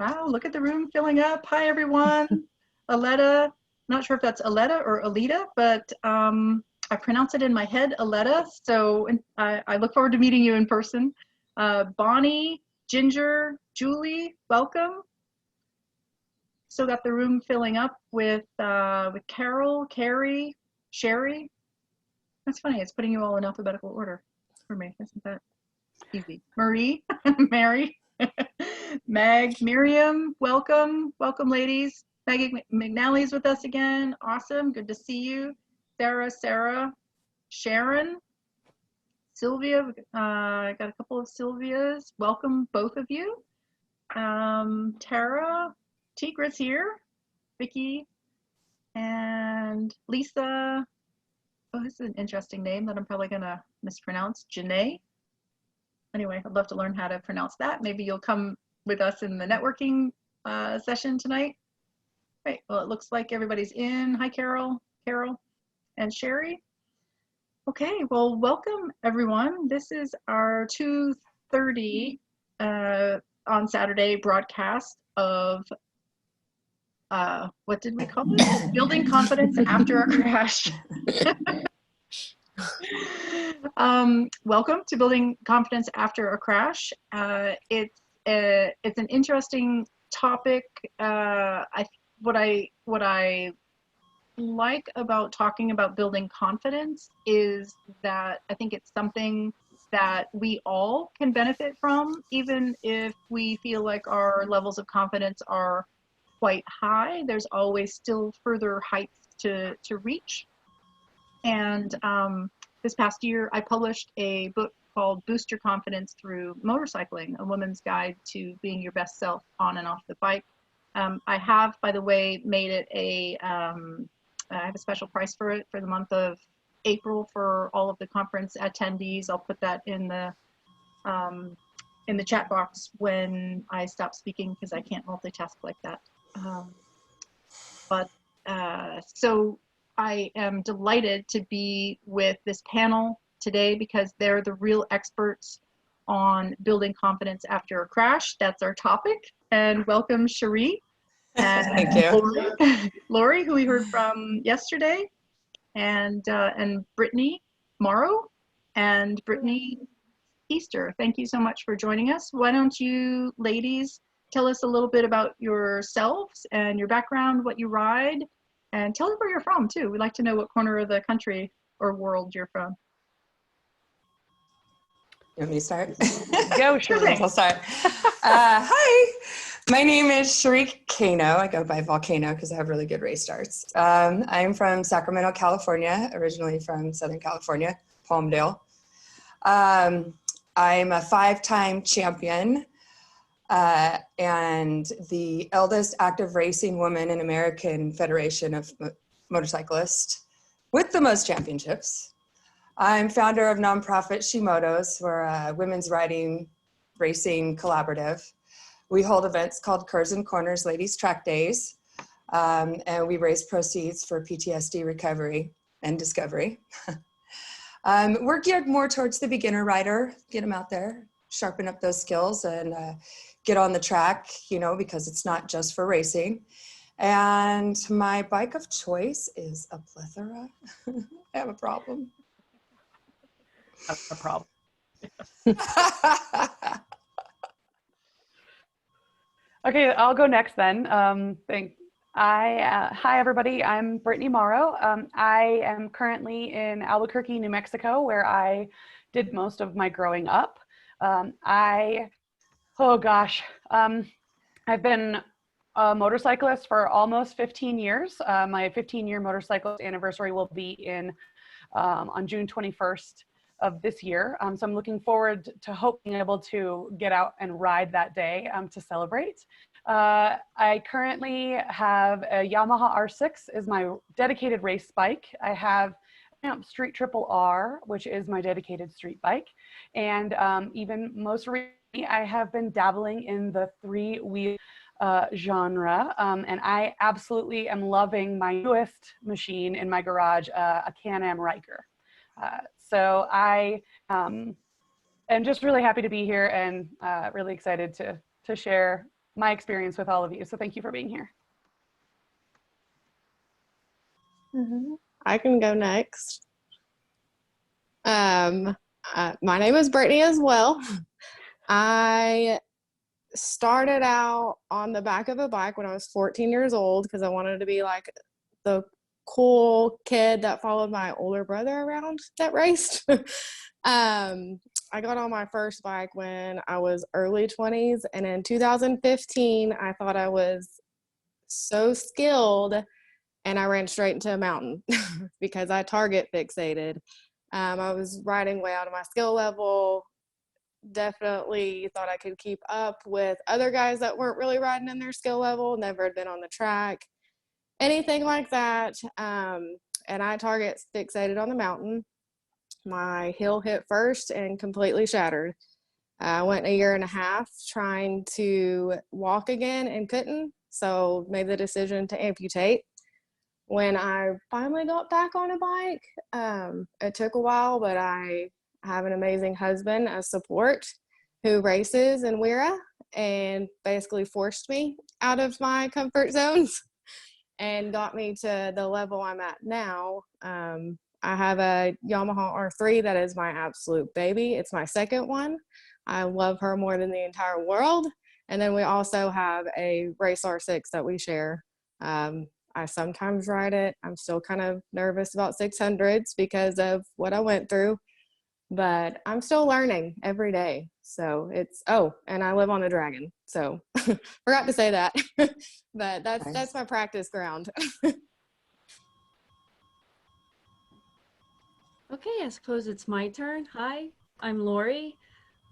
Wow, look at the room filling up. Hi, everyone. Aletta, not sure if that's Aletta or Alita, but I pronounce it in my head, Aletta. So I look forward to meeting you in person. Bonnie, Ginger, Julie, welcome. Still got the room filling up with Carol, Carrie, Shiree. That's funny. It's putting you all in alphabetical order for me. Isn't that easy? Marie, Mary, Meg, Miriam, welcome. Welcome, ladies. Maggie McNally's with us again. Awesome. Good to see you. Sarah, Sharon, Sylvia. I got a couple of Sylvias. Welcome, both of you. Tara, Tigra's here. Vicky, and Lisa. Oh, this is an interesting name that I'm probably going to mispronounce. Janae. Anyway, I'd love to learn how to pronounce that. Maybe you'll come with us in the networking session tonight. Great. Well, it looks like everybody's in. Hi, Carol, and Shiree. Okay. Well, welcome everyone. This is our 2:30 on Saturday broadcast of what did we call it? Building confidence after a crash. Welcome to Building Confidence After a Crash. It's an interesting topic. What I like about talking about building confidence is that I think it's something that we all can benefit from, even if we feel like our levels of confidence are quite high. There's always still further heights to reach. And this past year, I published a book called Boost Your Confidence Through Motorcycling, a woman's guide to being your best self on and off the bike. I have, by the way, made it I have a special price for it for the month of April for all of the conference attendees. I'll put that in the chat box when I stop speaking, because I can't multitask like that. So I am delighted to be with this panel today because they're the real experts on building confidence after a crash. That's our topic. And welcome, Shiree. And thank you. Lori, who we heard from yesterday, and Brittany Morrow and Brittany Easter. Thank you so much for joining us. Why don't you ladies tell us a little bit about yourselves and your background, what you ride, and tell us where you're from too. We'd like to know what corner of the country or world you're from. You want me to start? Go, Shiree. I'll start. Hi, my name is Shiree Cano. I go by Volcano because I have really good race starts. I'm from Sacramento, California, originally from Southern California, Palmdale. I'm a 5-time champion and the eldest active racing woman in American Federation of Motorcyclists with the most championships. I'm founder of nonprofit Shimoto's. We're a women's riding racing collaborative. We hold events called Curves and Corners Ladies Track Days, and we raise proceeds for PTSD recovery and discovery. We're geared more towards the beginner rider, get them out there, sharpen up those skills, and get on the track, you know, because it's not just for racing. And my bike of choice is a plethora. I have a problem. That's a problem. Okay, I'll go next then. Hi everybody, I'm Brittany Morrow. I am currently in Albuquerque, New Mexico, where I did most of my growing up. I've been a motorcyclist for almost 15 years. My 15-year motorcycle anniversary will be on June 21st of this year. So I'm looking forward to being able to get out and ride that day to celebrate. I currently have a Yamaha R6 is my dedicated race bike. I have Street Triple R, which is my dedicated street bike. And even most recently, I have been dabbling in the 3-wheel genre. And I absolutely am loving my newest machine in my garage, a Can-Am Riker. So I am just really happy to be here and really excited to share my experience with all of you. So thank you for being here. I can go next. My name is Brittany as well. I started out on the back of a bike when I was 14 years old because I wanted to be like the cool kid that followed my older brother around that raced. I got on my first bike when I was early 20s, and in 2015 I thought I was so skilled, and I ran straight into a mountain because I target fixated. I was riding way out of my skill level. Definitely thought I could keep up with other guys that weren't really riding in their skill level, never had been on the track, anything like that. And I target fixated on the mountain. My heel hit first and completely shattered. I went a year and a half trying to walk again and couldn't, so made the decision to amputate. When I finally got back on a bike, it took a while, but I have an amazing husband as support who races in Wira and basically forced me out of my comfort zones and got me to the level I'm at now. I have a Yamaha R3 that is my absolute baby. It's my second one. I love her more than the entire world. And then we also have a Race R6 that we share. I sometimes ride it. I'm still kind of nervous about 600s because of what I went through, but I'm still learning every day. So it's, oh, and I live on the Dragon. So forgot to say that, but that's my practice ground. Okay, I suppose it's my turn. Hi, I'm Lori.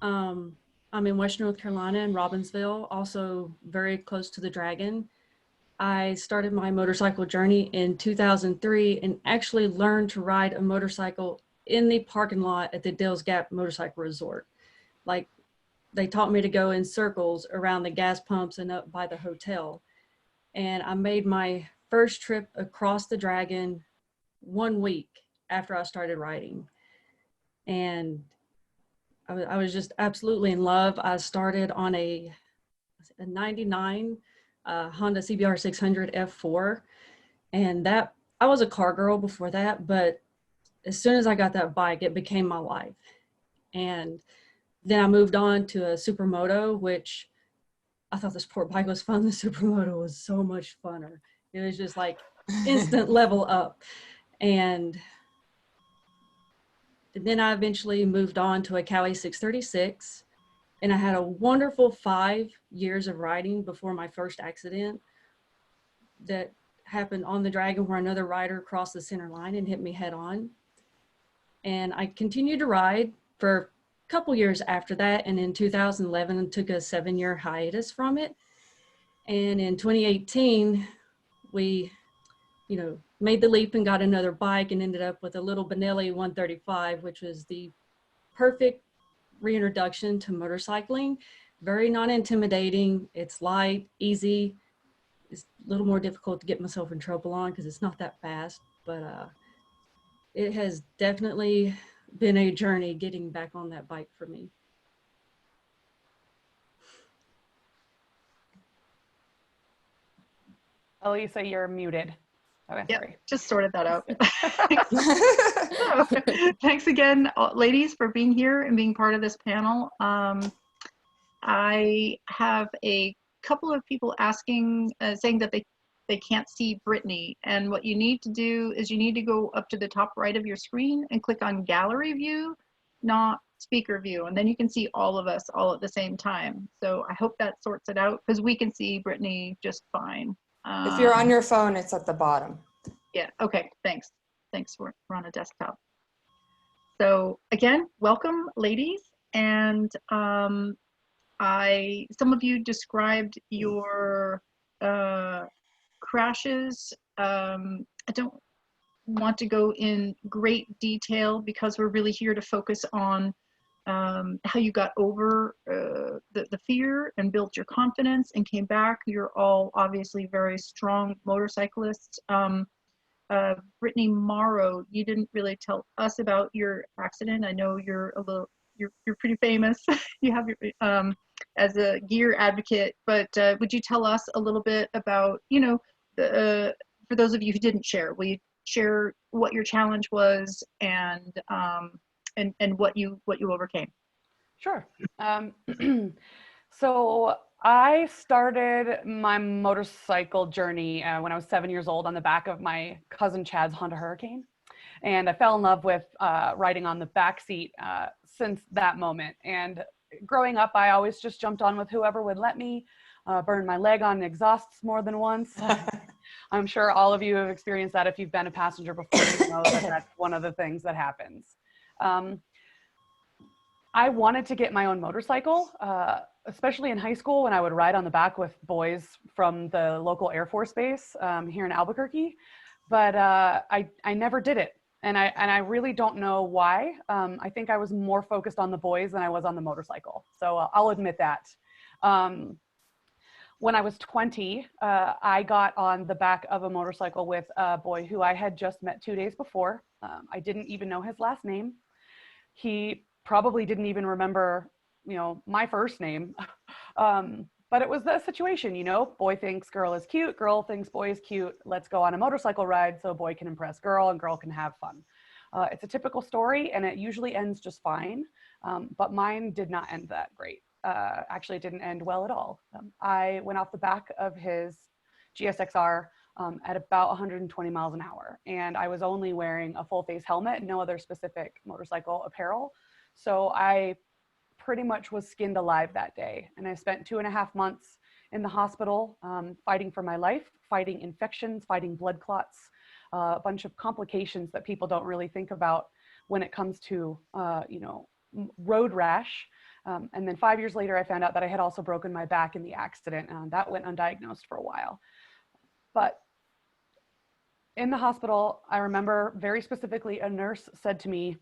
I'm in Western North Carolina in Robbinsville, also very close to the Dragon. I started my motorcycle journey in 2003 and actually learned to ride a motorcycle in the parking lot at the Dales Gap Motorcycle Resort. Like, they taught me to go in circles around the gas pumps and up by the hotel. And I made my first trip across the Dragon 1 week after I started riding. And I was just absolutely in love. I started on a 99 Honda CBR 600 F4. And that, I was a car girl before that, but as soon as I got that bike, it became my life. And then I moved on to a Supermoto, which I thought the sport bike was fun. The Supermoto was so much funner. It was just like instant level up. And then I eventually moved on to a Cali 636, and I had a wonderful 5 years of riding before my first accident that happened on the Dragon, where another rider crossed the center line and hit me head on. And I continued to ride for a couple years after that, and in 2011 I took a 7-year hiatus from it. And in 2018 we made the leap and got another bike and ended up with a little Benelli 135, which was the perfect reintroduction to motorcycling. Very non-intimidating. It's light, easy. It's a little more difficult to get myself in trouble on because it's not that fast, but it has definitely been a journey getting back on that bike for me. Alisa, you're muted. Okay, Yep, sorry. just sorted that out. So, thanks again, ladies, for being here and being part of this panel. I have a couple of people asking, saying that they can't see Brittany. And what you need to do is you need to go up to the top right of your screen and click on gallery view, not speaker view. And then you can see all of us all at the same time. So I hope that sorts it out because we can see Brittany just fine. If you're on your phone, it's at the bottom. Yeah, okay, thanks. Thanks, we're on a desktop. So again, welcome, ladies. And some of you described your crashes. I don't want to go in great detail because we're really here to focus on how you got over the fear and built your confidence and came back. You're all obviously very strong motorcyclists. Brittany Morrow, you didn't really tell us about your accident. I know you're a little, you're pretty famous. You have your, as a gear advocate, but would you tell us a little bit about, for those of you who didn't share, will you share what your challenge was and what you overcame? Sure. So I started my motorcycle journey when I was 7 years old on the back of my cousin Chad's Honda Hurricane. And I fell in love with riding on the back seat since that moment. And growing up, I always just jumped on with whoever would let me, burned my leg on exhausts more than once. I'm sure all of you have experienced that. If you've been a passenger before, you know that that's one of the things that happens. I wanted to get my own motorcycle, especially in high school when I would ride on the back with boys from the local Air Force Base here in Albuquerque, but I never did it. And I really don't know why. I think I was more focused on the boys than I was on the motorcycle. So I'll admit that. When I was 20, I got on the back of a motorcycle with a boy who I had just met 2 days before. I didn't even know his last name. He probably didn't even remember, my first name. But it was the situation, boy thinks girl is cute, girl thinks boy is cute. Let's go on a motorcycle ride so boy can impress girl and girl can have fun. It's a typical story and it usually ends just fine. But mine did not end that great. Actually, it didn't end well at all. I went off the back of his GSXR at about 120 miles an hour. And I was only wearing a full face helmet, no other specific motorcycle apparel. So I pretty much was skinned alive that day. And I spent 2.5 months in the hospital fighting for my life, fighting infections, fighting blood clots, a bunch of complications that people don't really think about when it comes to, road rash. And then 5 years later, I found out that I had also broken my back in the accident. That went undiagnosed for a while. But in the hospital, I remember very specifically a nurse said to me,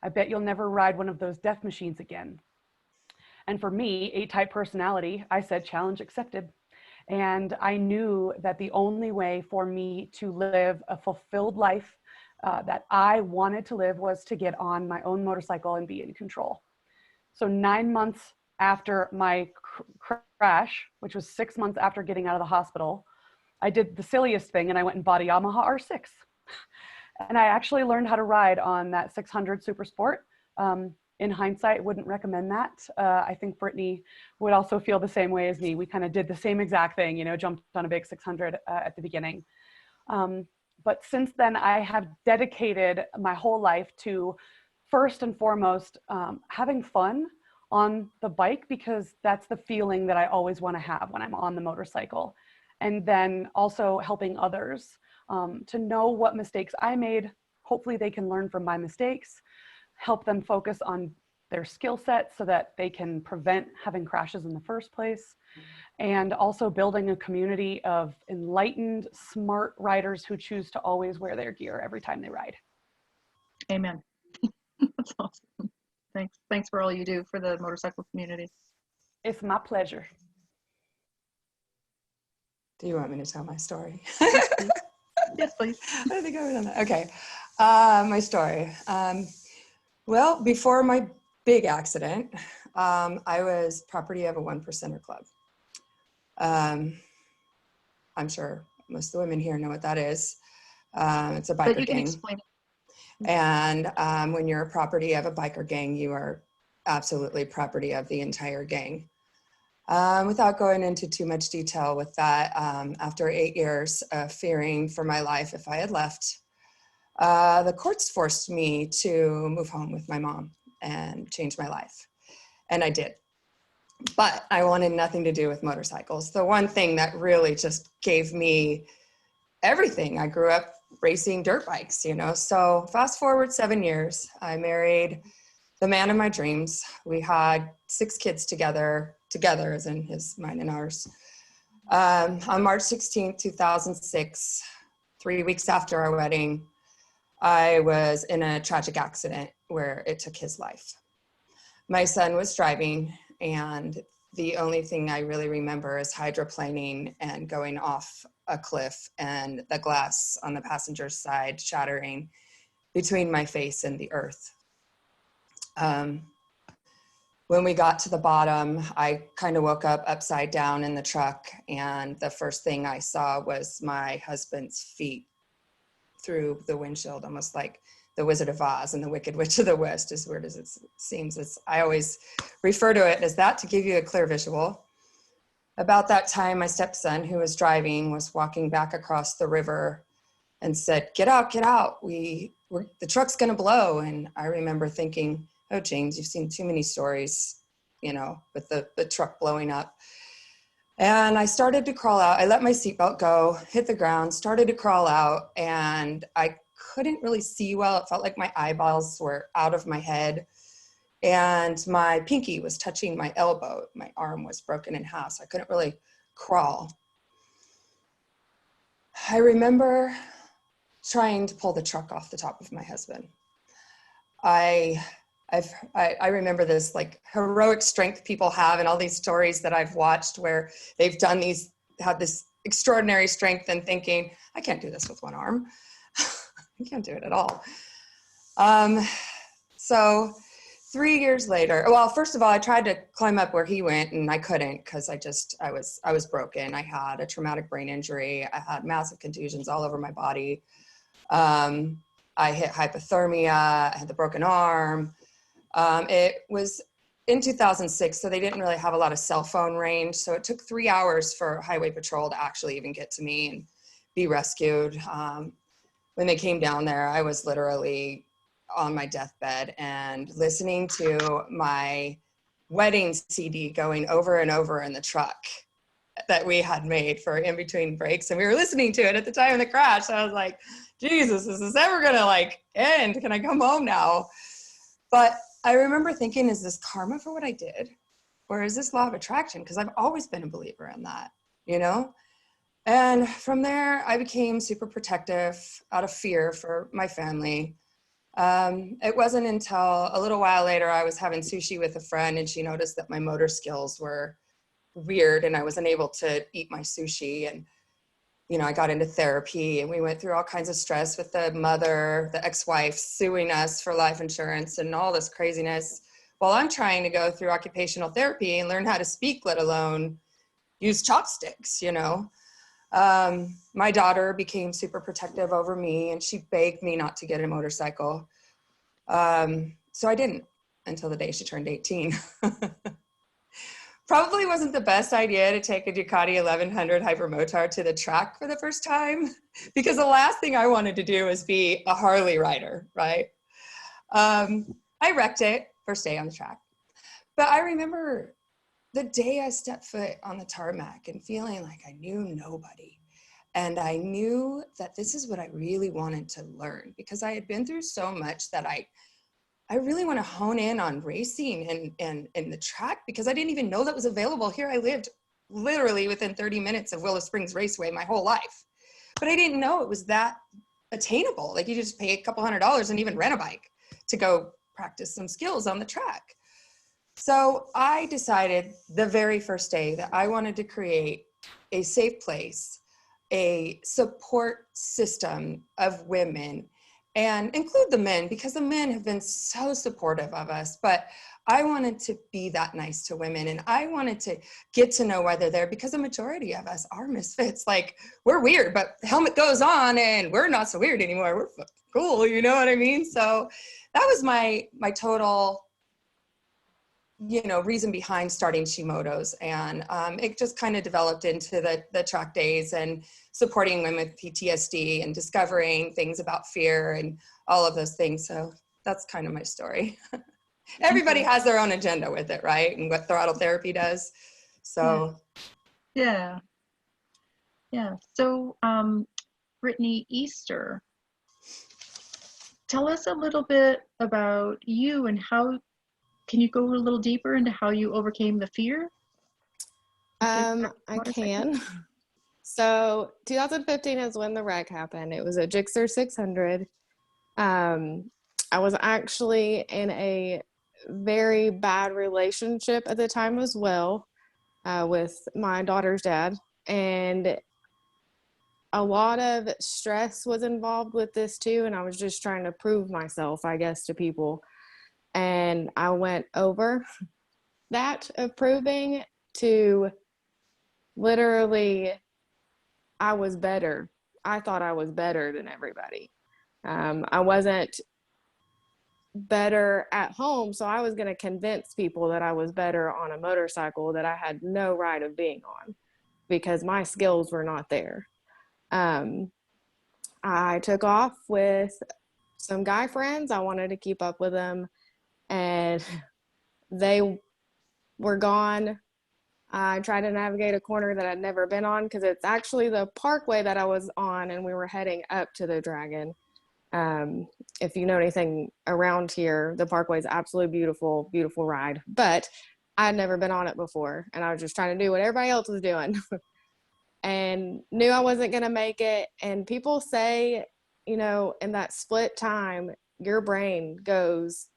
"I bet you'll never ride one of those death machines again." And for me, A-type personality, I said, challenge accepted. And I knew that the only way for me to live a fulfilled life that I wanted to live was to get on my own motorcycle and be in control. So 9 months after my crash, which was 6 months after getting out of the hospital, I did the silliest thing and I went and bought a Yamaha R6. And I actually learned how to ride on that 600 Super Sport. In hindsight, wouldn't recommend that. I think Brittany would also feel the same way as me. We kind of did the same exact thing, jumped on a big 600 at the beginning. But since then, I have dedicated my whole life to first and foremost, having fun on the bike, because that's the feeling that I always want to have when I'm on the motorcycle. And then also helping others to know what mistakes I made. Hopefully they can learn from my mistakes, help them focus on their skill set so that they can prevent having crashes in the first place. And also building a community of enlightened, smart riders who choose to always wear their gear every time they ride. Amen. That's awesome. Thanks for all you do for the motorcycle community. It's my pleasure. Do you want me to tell my story? Yes, please. I don't think I would on that. Okay. My story. Well, before my big accident, I was property of a 1%er club. I'm sure most of the women here know what that is. It's a biker But you can gang. explain it. And when you're a property of a biker gang, you are absolutely property of the entire gang. Without going into too much detail with that, after 8 years of fearing for my life if I had left, the courts forced me to move home with my mom and change my life. And I did. But I wanted nothing to do with motorcycles. The one thing that really just gave me everything, I grew up racing dirt bikes, So fast forward 7 years, I married the man of my dreams. We had 6 kids together as in his, mine and ours. On March 16th, 2006, 3 weeks after our wedding, I was in a tragic accident where it took his life. My son was driving, and the only thing I really remember is hydroplaning and going off a cliff and the glass on the passenger side shattering between my face and the earth. when we got to the bottom, I kind of woke up upside down in the truck, and the first thing I saw was my husband's feet through the windshield, almost like the Wizard of Oz and the Wicked Witch of the West, as weird as it seems. I always refer to it as that to give you a clear visual. About that time, my stepson, who was driving, was walking back across the river and said, get out, the truck's gonna blow. And I remember thinking, oh, James, you've seen too many stories, with the truck blowing up. And I started to crawl out. I let my seatbelt go, hit the ground, started to crawl out, and I couldn't really see well. It felt like my eyeballs were out of my head, and my pinky was touching my elbow. My arm was broken in half, so I couldn't really crawl. I remember trying to pull the truck off the top of my husband. I remember this like heroic strength people have in all these stories that I've watched where they've had this extraordinary strength, and thinking, I can't do this with one arm. I can't do it at all. So 3 years later, well, first of all, I tried to climb up where he went, and I couldn't, because I was broken. I had a traumatic brain injury. I had massive contusions all over my body. I hit hypothermia. I had the broken arm. It was in 2006, so they didn't really have a lot of cell phone range. So it took 3 hours for Highway Patrol to actually even get to me and be rescued. When they came down there, I was literally on my deathbed and listening to my wedding CD going over and over in the truck that we had made for in between breaks. And we were listening to it at the time of the crash. So I was like, Jesus, is this ever gonna end? Can I come home now? But I remember thinking, is this karma for what I did? Or is this law of attraction? Because I've always been a believer in that, And from there, I became super protective out of fear for my family. It wasn't until a little while later, I was having sushi with a friend, and she noticed that my motor skills were weird and I wasn't able to eat my sushi. And, I got into therapy, and we went through all kinds of stress with the mother, the ex-wife suing us for life insurance and all this craziness, while I'm trying to go through occupational therapy and learn how to speak, let alone use chopsticks, My daughter became super protective over me, and she begged me not to get a motorcycle. So I didn't until the day she turned 18. Probably wasn't the best idea to take a Ducati 1100 Hypermotard to the track for the first time, because the last thing I wanted to do was be a Harley rider, right? I wrecked it first day on the track. But I remember the day I stepped foot on the tarmac and feeling like I knew nobody. And I knew that this is what I really wanted to learn, because I had been through so much that I really want to hone in on racing and the track, because I didn't even know that was available. Here I lived literally within 30 minutes of Willow Springs Raceway my whole life. But I didn't know it was that attainable. Like, you just pay a couple $100 and even rent a bike to go practice some skills on the track. So I decided the very first day that I wanted to create a safe place, a support system of women, and include the men, because the men have been so supportive of us. But I wanted to be that nice to women, and I wanted to get to know why they're there, because the majority of us are misfits. Like, we're weird, but the helmet goes on and we're not so weird anymore. We're cool, you know what I mean? So that was my total reason behind starting Shimodo's. And it just kind of developed into the track days and supporting women with PTSD and discovering things about fear and all of those things. So that's kind of my story. Everybody has their own agenda with it, right? And what throttle therapy does. So. Yeah. So, Brittany Easter, tell us a little bit about you, and can you go a little deeper into how you overcame the fear? I can. So 2015 is when the wreck happened. It was a Gixxer 600. I was actually in a very bad relationship at the time as well, with my daughter's dad. And a lot of stress was involved with this too. And I was just trying to prove myself, I guess, to people. And I went over that of proving to literally, I was better. I thought I was better than everybody. I wasn't better at home, so I was going to convince people that I was better on a motorcycle that I had no right of being on because my skills were not there. I took off with some guy friends. I wanted to keep up with them, and they were gone. I tried to navigate a corner that I'd never been on because it's actually the parkway that I was on, and we were heading up to the Dragon. If you know anything around here, the parkway is absolutely beautiful, beautiful ride. But I'd never been on it before, and I was just trying to do what everybody else was doing. And knew I wasn't going to make it. And people say, you know, in that split time, your brain goes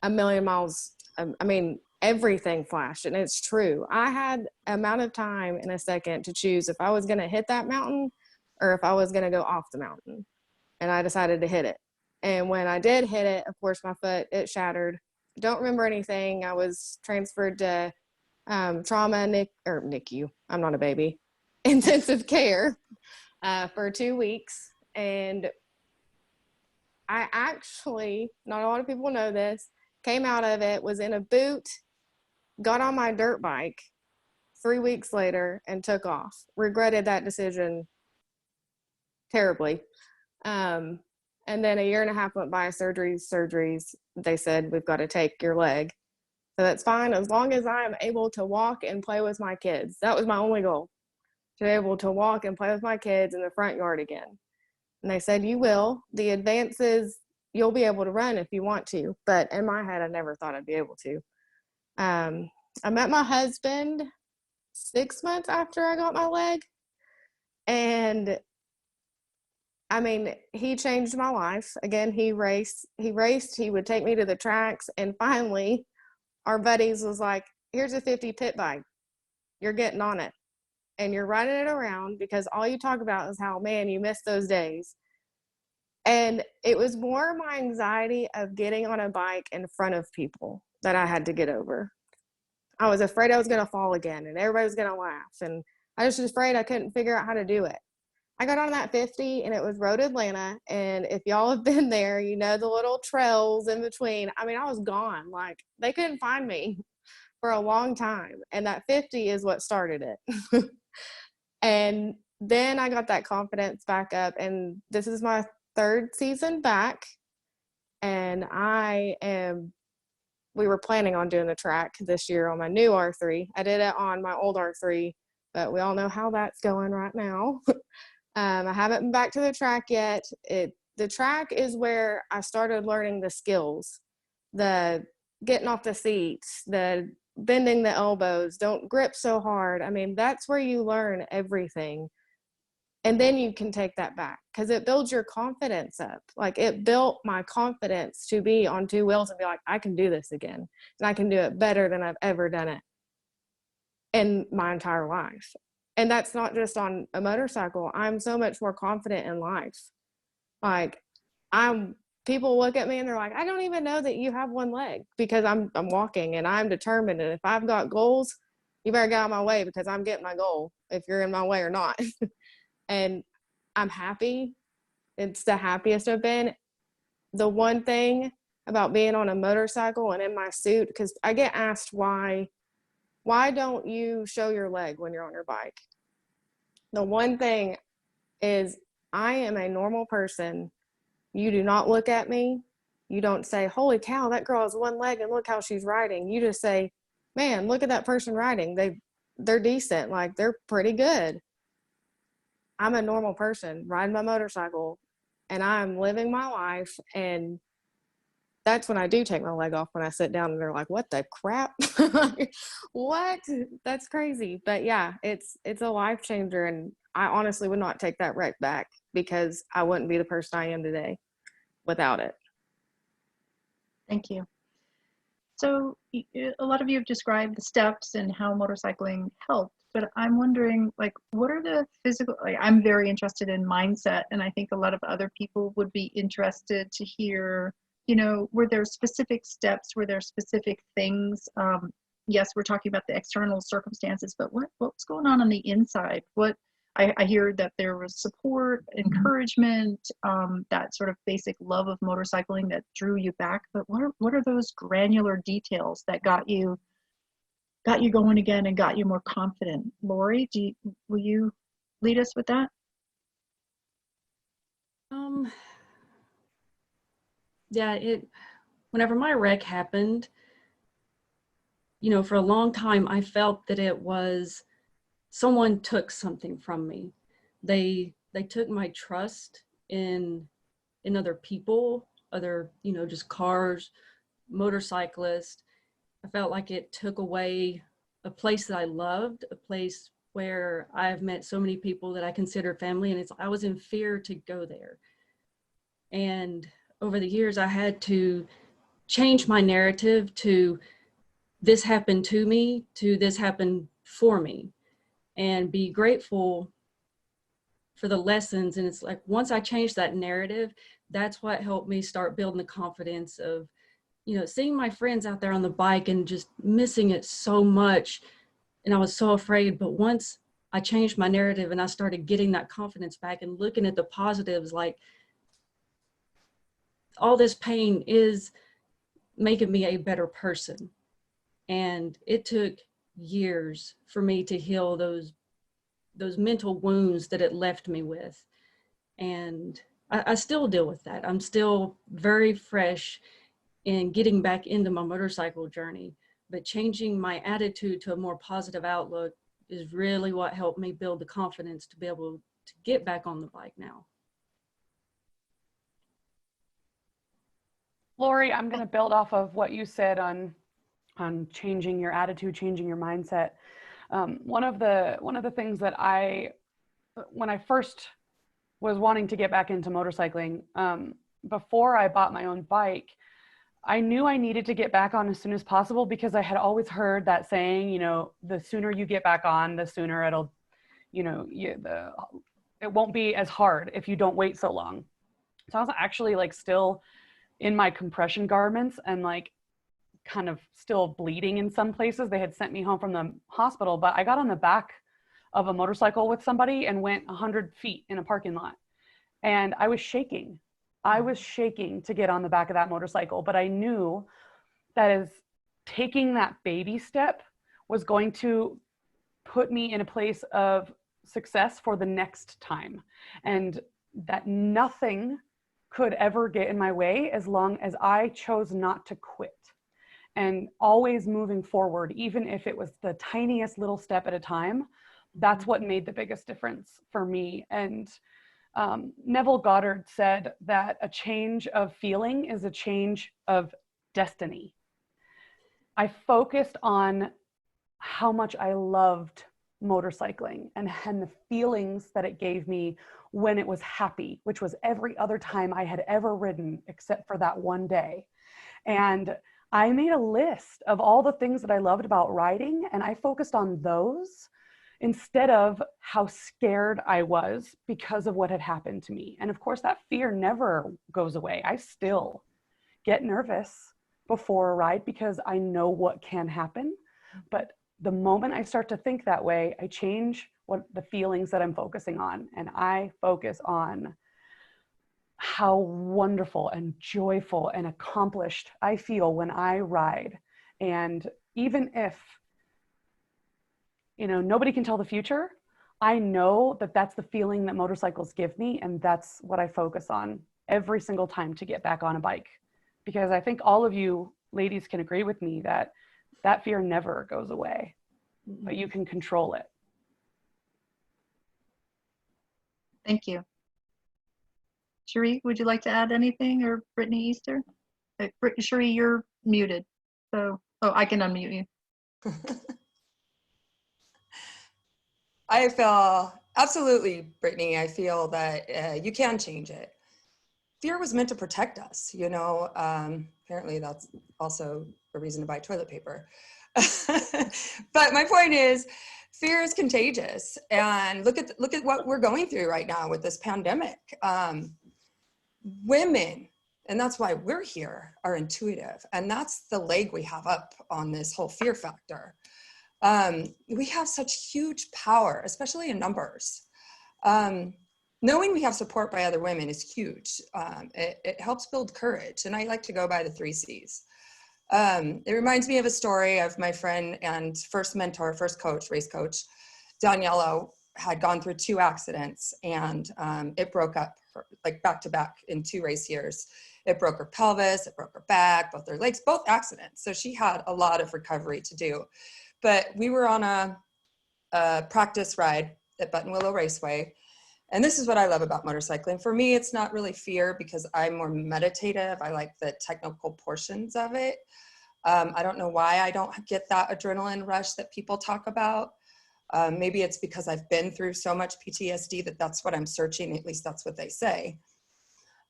a million miles. I mean, everything flashed, and it's true. I had amount of time in a second to choose if I was going to hit that mountain or if I was going to go off the mountain. And I decided to hit it. And when I did hit it, of course, my foot, it shattered. Don't remember anything. I was transferred to trauma NICU. I'm not a baby. Intensive care for 2 weeks. And I actually, not a lot of people know this, came out of it, was in a boot, got on my dirt bike 3 weeks later and took off. Regretted that decision terribly. And then a year and a half went by, surgeries. They said, we've got to take your leg. So that's fine as long as I am able to walk and play with my kids. That was my only goal, to be able to walk and play with my kids in the front yard again. And they said, you will. The advances, you'll be able to run if you want to. But in my head, I never thought I'd be able to. I met my husband 6 months after I got my leg. And I mean, he changed my life. Again, he raced, he would take me to the tracks. And finally, our buddies was like, here's a 50 pit bike. You're getting on it. And you're riding it around because all you talk about is how, man, you miss those days. And it was more my anxiety of getting on a bike in front of people that I had to get over. I was afraid I was going to fall again and everybody was going to laugh. And I was just afraid I couldn't figure out how to do it. I got on that 50 and it was Road Atlanta. And if y'all have been there, you know, the little trails in between. I mean, I was gone. Like, they couldn't find me for a long time. And that 50 is what started it. And then I got that confidence back up. And this is my third season back. And we were planning on doing the track this year on my new R3. I did it on my old R3, but we all know how that's going right now. I haven't been back to the track yet. The track is where I started learning the skills, the getting off the seats, the bending the elbows, don't grip so hard. I mean, that's where you learn everything. And then you can take that back because it builds your confidence up. Like, it built my confidence to be on two wheels and be like, I can do this again. And I can do it better than I've ever done it in my entire life. And that's not just on a motorcycle. I'm so much more confident in life. Like, people look at me and they're like, I don't even know that you have one leg, because I'm walking and I'm determined. And if I've got goals, you better get out of my way because I'm getting my goal if you're in my way or not. And I'm happy. It's the happiest I've been. The one thing about being on a motorcycle and in my suit, because I get asked why don't you show your leg when you're on your bike? The one thing is, I am a normal person. You do not look at me. You don't say, holy cow, that girl has one leg and look how she's riding. You just say, man, look at that person riding. They're decent. Like, they're pretty good. I'm a normal person riding my motorcycle and I'm living my life. And that's when I do take my leg off, when I sit down and they're like, what the crap? What? That's crazy. But yeah, it's a life changer. And I honestly would not take that wreck back, because I wouldn't be the person I am today without it. Thank you. So a lot of you have described the steps and how motorcycling helped, but I'm wondering, like, what are the physical, like, I'm very interested in mindset, and I think a lot of other people would be interested to hear, you know, were there specific steps, were there specific things yes, we're talking about the external circumstances, but what's going on the inside? What I hear that there was support, encouragement, that sort of basic love of motorcycling that drew you back. But what are those granular details that got you going again and got you more confident? Lori, will you lead us with that? Yeah, whenever my wreck happened, you know, for a long time, I felt that it was someone took something from me. They took my trust in other people, other, you know, just cars, motorcyclists. I felt like it took away a place that I loved, a place where I've met so many people that I consider family, and I was in fear to go there. And over the years, I had to change my narrative to this happened to me, to this happened for me, and be grateful for the lessons. And it's like, once I changed that narrative, that's what helped me start building the confidence of, you know, seeing my friends out there on the bike and just missing it so much. And I was so afraid. But once I changed my narrative and I started getting that confidence back and looking at the positives, like, all this pain is making me a better person. And it took years for me to heal those mental wounds that it left me with. And I still deal with that. I'm still very fresh in getting back into my motorcycle journey, but changing my attitude to a more positive outlook is really what helped me build the confidence to be able to get back on the bike now. Lori, I'm going to build off of what you said on changing your attitude, changing your mindset. One of the things that when I first was wanting to get back into motorcycling, before I bought my own bike, I knew I needed to get back on as soon as possible, because I had always heard that saying, you know, the sooner you get back on, the sooner it'll, you know, it won't be as hard if you don't wait so long. So I was actually like still in my compression garments and like kind of still bleeding in some places. They had sent me home from the hospital, but I got on the back of a motorcycle with somebody and went 100 feet in a parking lot. And I was shaking. I was shaking to get on the back of that motorcycle, but I knew that as taking that baby step was going to put me in a place of success for the next time, and that nothing could ever get in my way as long as I chose not to quit and always moving forward, even if it was the tiniest little step at a time. That's what made the biggest difference for me. And Neville Goddard said that a change of feeling is a change of destiny. I focused on how much I loved motorcycling and the feelings that it gave me when it was happy, which was every other time I had ever ridden except for that one day. And I made a list of all the things that I loved about riding, and I focused on those instead of how scared I was because of what had happened to me. And of course, that fear never goes away. I still get nervous before a ride because I know what can happen. But the moment I start to think that way, I change what the feelings that I'm focusing on. And I focus on how wonderful and joyful and accomplished I feel when I ride. And even if, you know, nobody can tell the future, I know that that's the feeling that motorcycles give me. And that's what I focus on every single time to get back on a bike. Because I think all of you ladies can agree with me that that fear never goes away, but you can control it. Thank you. Shiree, would you like to add anything, or Brittany Easter? Shiree, you're muted. So, I can unmute you. I feel absolutely, Brittany. I feel that you can change it. Fear was meant to protect us, you know. Apparently that's also a reason to buy toilet paper. But my point is, fear is contagious, and look at what we're going through right now with this pandemic. Women and that's why we're here, are intuitive. And that's the leg we have up on this whole fear factor. We have such huge power, especially in numbers. Knowing we have support by other women is huge. It helps build courage. And I like to go by the 3 C's. It reminds me of a story of my friend and first mentor, first coach, race coach, Daniela, had gone through 2 accidents, and it broke up her, like back to back in 2 race years. It broke her pelvis, it broke her back, both her legs, both accidents. So she had a lot of recovery to do. But we were on a practice ride at Button Willow Raceway. And this is what I love about motorcycling. For me, it's not really fear because I'm more meditative. I like the technical portions of it. I don't know why I don't get that adrenaline rush that people talk about. Maybe it's because I've been through so much PTSD that that's what I'm searching. At least that's what they say.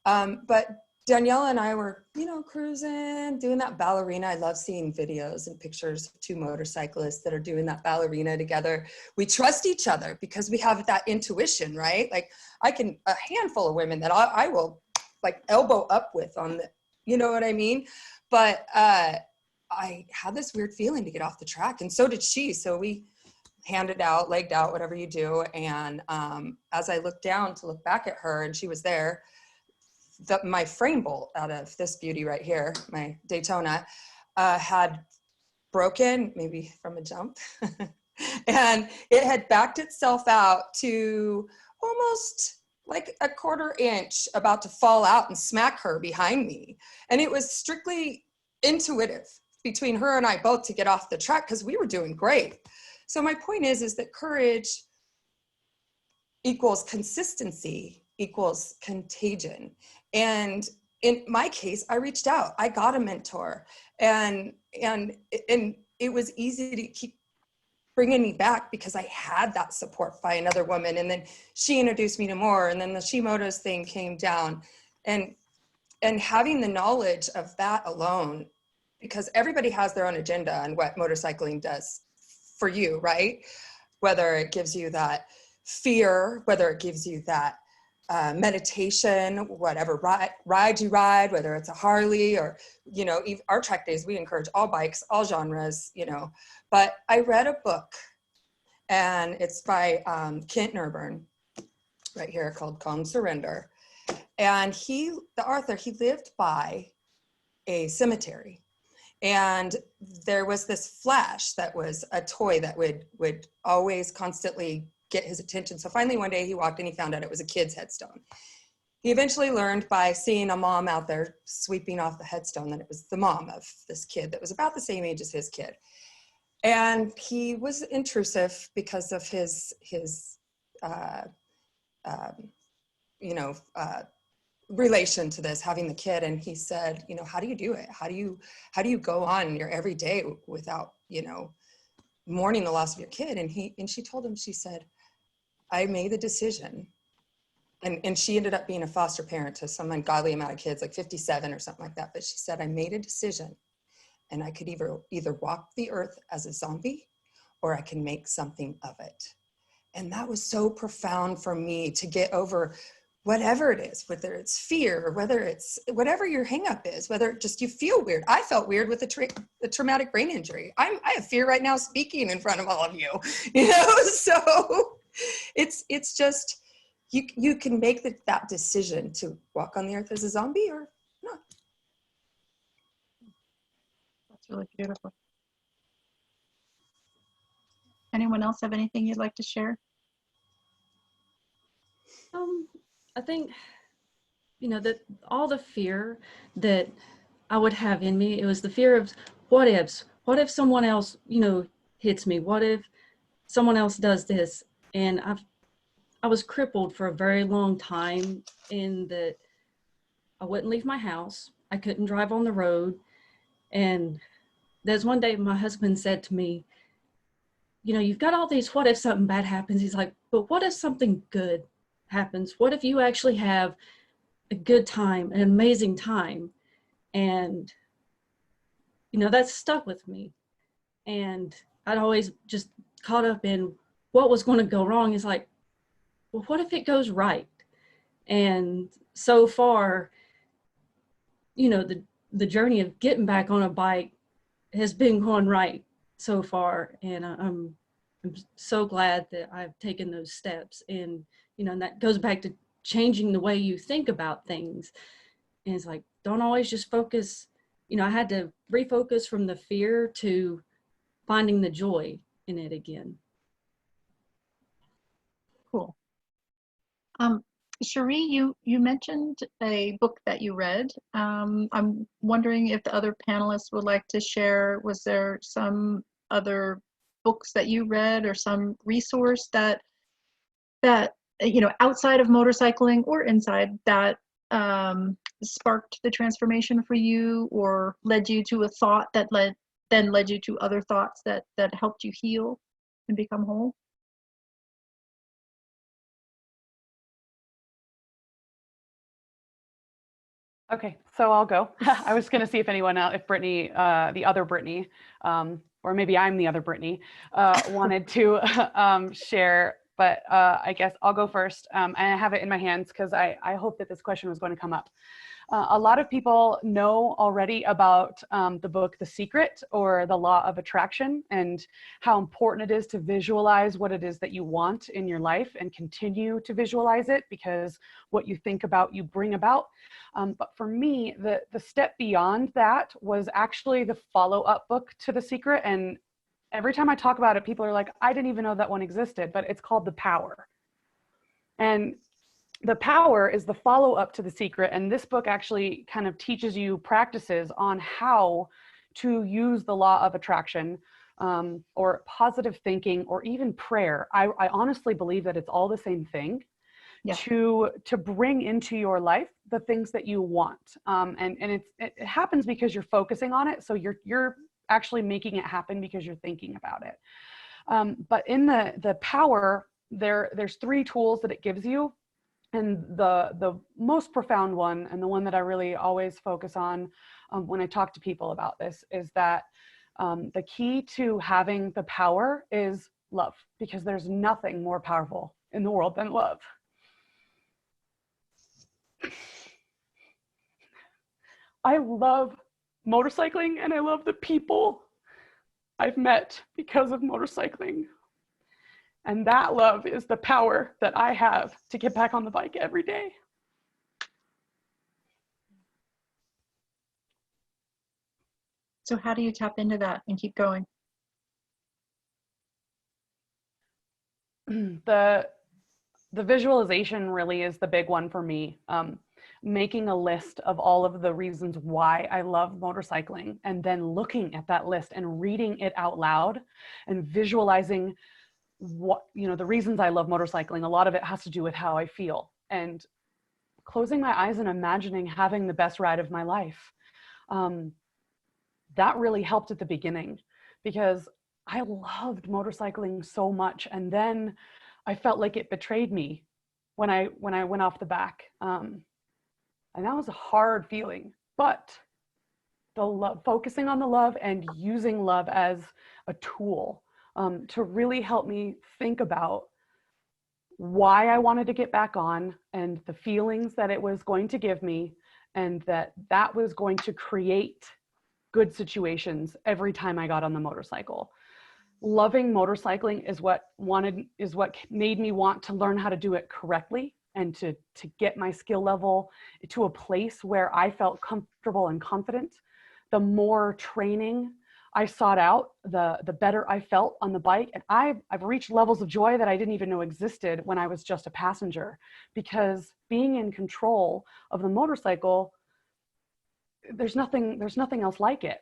But Daniela and I were, you know, cruising, doing that ballerina. I love seeing videos and pictures of 2 motorcyclists that are doing that ballerina together. We trust each other because we have that intuition, right? Like a handful of women that I will like elbow up with on the, you know what I mean? But I had this weird feeling to get off the track, and so did she. So we handed out, legged out, whatever you do. And as I looked down to look back at her, and she was there, my frame bolt out of this beauty right here, my Daytona, had broken, maybe from a jump, and it had backed itself out to almost like a 1/4 inch, about to fall out and smack her behind me. And it was strictly intuitive between her and I both to get off the track because we were doing great. So my point is that courage equals consistency equals contagion. And in my case, I reached out, I got a mentor, and it was easy to keep bringing me back because I had that support by another woman. And then she introduced me to more, and then the Shimoda's thing came down, and having the knowledge of that alone, because everybody has their own agenda on what motorcycling does for you, right? Whether it gives you that fear, whether it gives you that meditation, whatever ride you ride, whether it's a Harley or, you know, our track days, we encourage all bikes, all genres, you know. But I read a book, and it's by Kent Nurburn, right here, called Calm Surrender. And the author, he lived by a cemetery. And there was this flash that was a toy that would always constantly get his attention. So finally one day he walked and he found out it was a kid's headstone. He eventually learned by seeing a mom out there sweeping off the headstone that it was the mom of this kid that was about the same age as his kid. And he was intrusive because of his relation to this, having the kid. And he said, you know, how do you do it? How do you go on your everyday without, you know, mourning the loss of your kid? And she told him, she said, I made the decision. And she ended up being a foster parent to some ungodly amount of kids, like 57 or something like that. But she said, I made a decision, and I could either walk the earth as a zombie, or I can make something of it. And that was so profound for me to get over whatever it is, whether it's fear, or whether it's whatever your hang up is, whether just you feel weird. I felt weird with the traumatic brain injury. I have fear right now speaking in front of all of you, you know? So it's just, you can make that decision to walk on the earth as a zombie or not. That's really beautiful. Anyone else have anything you'd like to share? I think, you know, that all the fear that I would have in me, it was the fear of what ifs. What if someone else, you know, hits me? What if someone else does this? And I was crippled for a very long time in that I wouldn't leave my house. I couldn't drive on the road. And there's one day my husband said to me, you know, you've got all these, what if something bad happens? He's like, but what if something good happens? What if you actually have a good time, an amazing time? And, you know, that stuck with me. And I'd always just caught up in what was going to go wrong. Is like, well, what if it goes right? And so far, you know, the journey of getting back on a bike has been going right so far. And I'm so glad that I've taken those steps. And, you know, and that goes back to changing the way you think about things. And it's like, don't always just focus, you know, I had to refocus from the fear to finding the joy in it again. Cool. Shiree, you mentioned a book that you read. I'm wondering if the other panelists would like to share. Was there some other books that you read or some resource that you know, outside of motorcycling or inside, that sparked the transformation for you, or led you to a thought that then led you to other thoughts that helped you heal and become whole? Okay, so I'll go. I was going to see if anyone else, if Brittany, the other Brittany, or maybe I'm the other Brittany, wanted to share, but I guess I'll go first. And I have it in my hands because I hope that this question was going to come up. A lot of people know already about the book, The Secret, or The Law of Attraction, and how important it is to visualize what it is that you want in your life and continue to visualize it, because what you think about, you bring about. But for me, the step beyond that was actually the follow-up book to The Secret. And every time I talk about it, people are like, I didn't even know that one existed, but it's called The Power. And The Power is the follow-up to The Secret, and this book actually kind of teaches you practices on how to use the law of attraction, or positive thinking, or even prayer. I honestly believe that it's all the same thing. Yeah. To bring into your life the things that you want, and it happens because you're focusing on it. So you're actually making it happen because you're thinking about it. But in the Power, there's 3 tools that it gives you. And the most profound one, and the one that I really always focus on when I talk to people about this, is that the key to having the power is love, because there's nothing more powerful in the world than love. I love motorcycling, and I love the people I've met because of motorcycling. And that love is the power that I have to get back on the bike every day. So how do you tap into that and keep going? The visualization really is the big one for me. Making a list of all of the reasons why I love motorcycling, and then looking at that list and reading it out loud and visualizing what, you know, the reasons I love motorcycling. A lot of it has to do with how I feel, and closing my eyes and imagining having the best ride of my life. That really helped at the beginning, because I loved motorcycling so much, and then I felt like it betrayed me when I went off the back, and that was a hard feeling. But the love, focusing on the love and using love as a tool to really help me think about why I wanted to get back on, and the feelings that it was going to give me, and that was going to create good situations every time I got on the motorcycle. Loving motorcycling is what made me want to learn how to do it correctly, and to get my skill level to a place where I felt comfortable and confident. The more training I sought out, the better I felt on the bike. And I've reached levels of joy that I didn't even know existed when I was just a passenger, because being in control of the motorcycle, there's nothing else like it.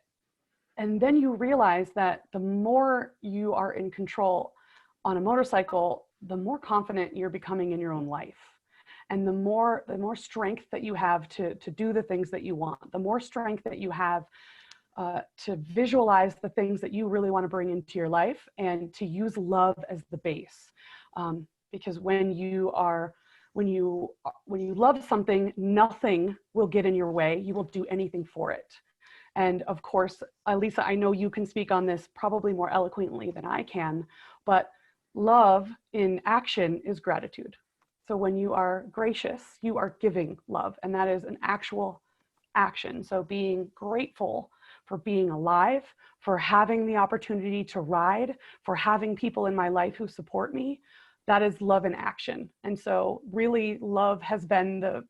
And then you realize that the more you are in control on a motorcycle, the more confident you're becoming in your own life. And the more strength that you have to do the things that you want, the more strength that you have to visualize the things that you really want to bring into your life, and to use love as the base. Because when you love something, nothing will get in your way. You will do anything for it. And of course, Alisa, I know you can speak on this probably more eloquently than I can, but love in action is gratitude. So when you are gracious, you are giving love, and that is an actual action. So being grateful for being alive, for having the opportunity to ride, for having people in my life who support me, that is love in action. And so really love has been the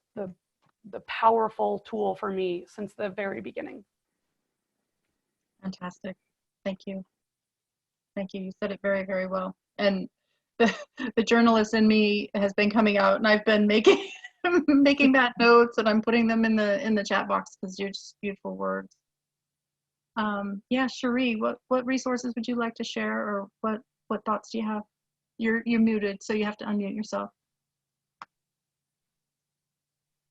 powerful tool for me since the very beginning. Fantastic. Thank you. Thank you. You said it very, very well. And the journalist in me has been coming out, and I've been making making that notes, and I'm putting them in the chat box because you're just beautiful words. Yeah, Shiree, what resources would you like to share, or what thoughts do you have? You're muted, so you have to unmute yourself.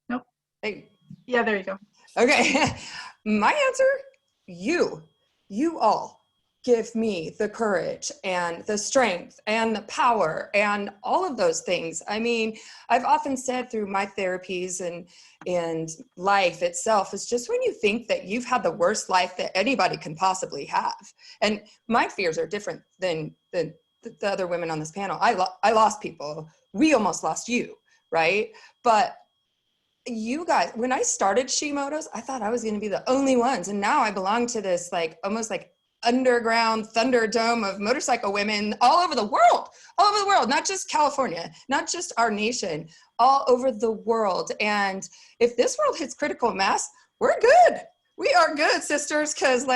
Nope. Hey. Yeah, there you go. Okay. My answer, you all give me the courage and the strength and the power and all of those things. I mean, I've often said through my therapies and life itself, is just when you think that you've had the worst life that anybody can possibly have. And my fears are different than the other women on this panel. I lost people. We almost lost you, right? But you guys, when I started Shimoto's, I thought I was going to be the only ones. And now I belong to this almost like underground thunderdome of motorcycle women all over the world, not just California, not just our nation, all over the world. And if this world hits critical mass, we're good. We are good, sisters, because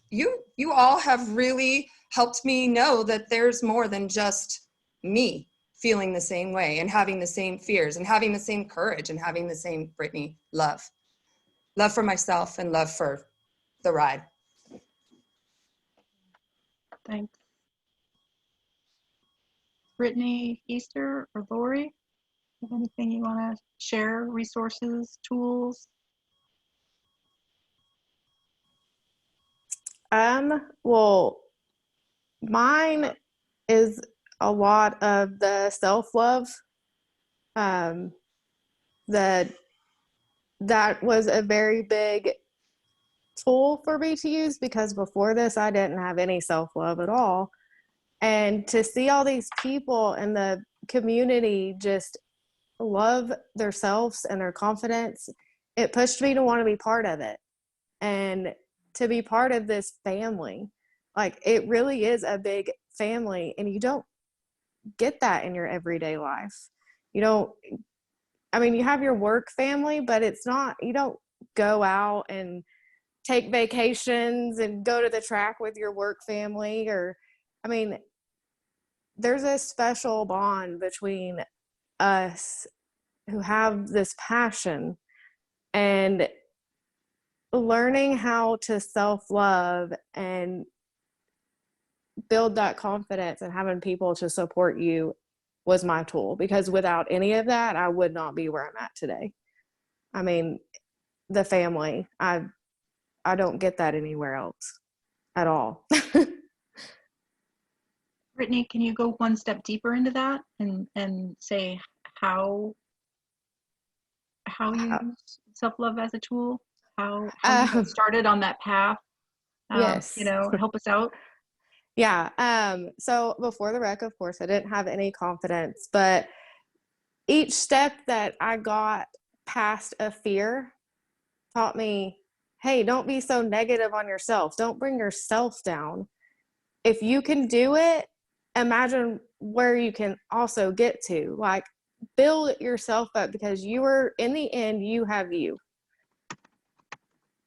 you all have really helped me know that there's more than just me feeling the same way and having the same fears and having the same courage and having the same, Brittany, love for myself and love for the ride. Thanks. Brittany Easter or Lori, have anything you want to share? Resources, tools? Well, mine is a lot of the self-love. That was a very big tool for me to use, because before this I didn't have any self-love at all. And to see all these people in the community just love themselves and their confidence, it pushed me to want to be part of it and to be part of this family. It really is a big family, and you don't get that in your everyday life. You have your work family, but you don't go out and take vacations and go to the track with your work family, there's a special bond between us who have this passion, and learning how to self-love and build that confidence and having people to support you was my tool, because without any of that, I would not be where I'm at today. The family, I don't get that anywhere else at all. Brittany, can you go one step deeper into that and say how you use self-love as a tool? How you got started on that path? Yes. Help us out. Yeah. So before the wreck, of course, I didn't have any confidence, but each step that I got past a fear taught me, hey, don't be so negative on yourself. Don't bring yourself down. If you can do it, imagine where you can also get to. Build yourself up, because in the end, you have you.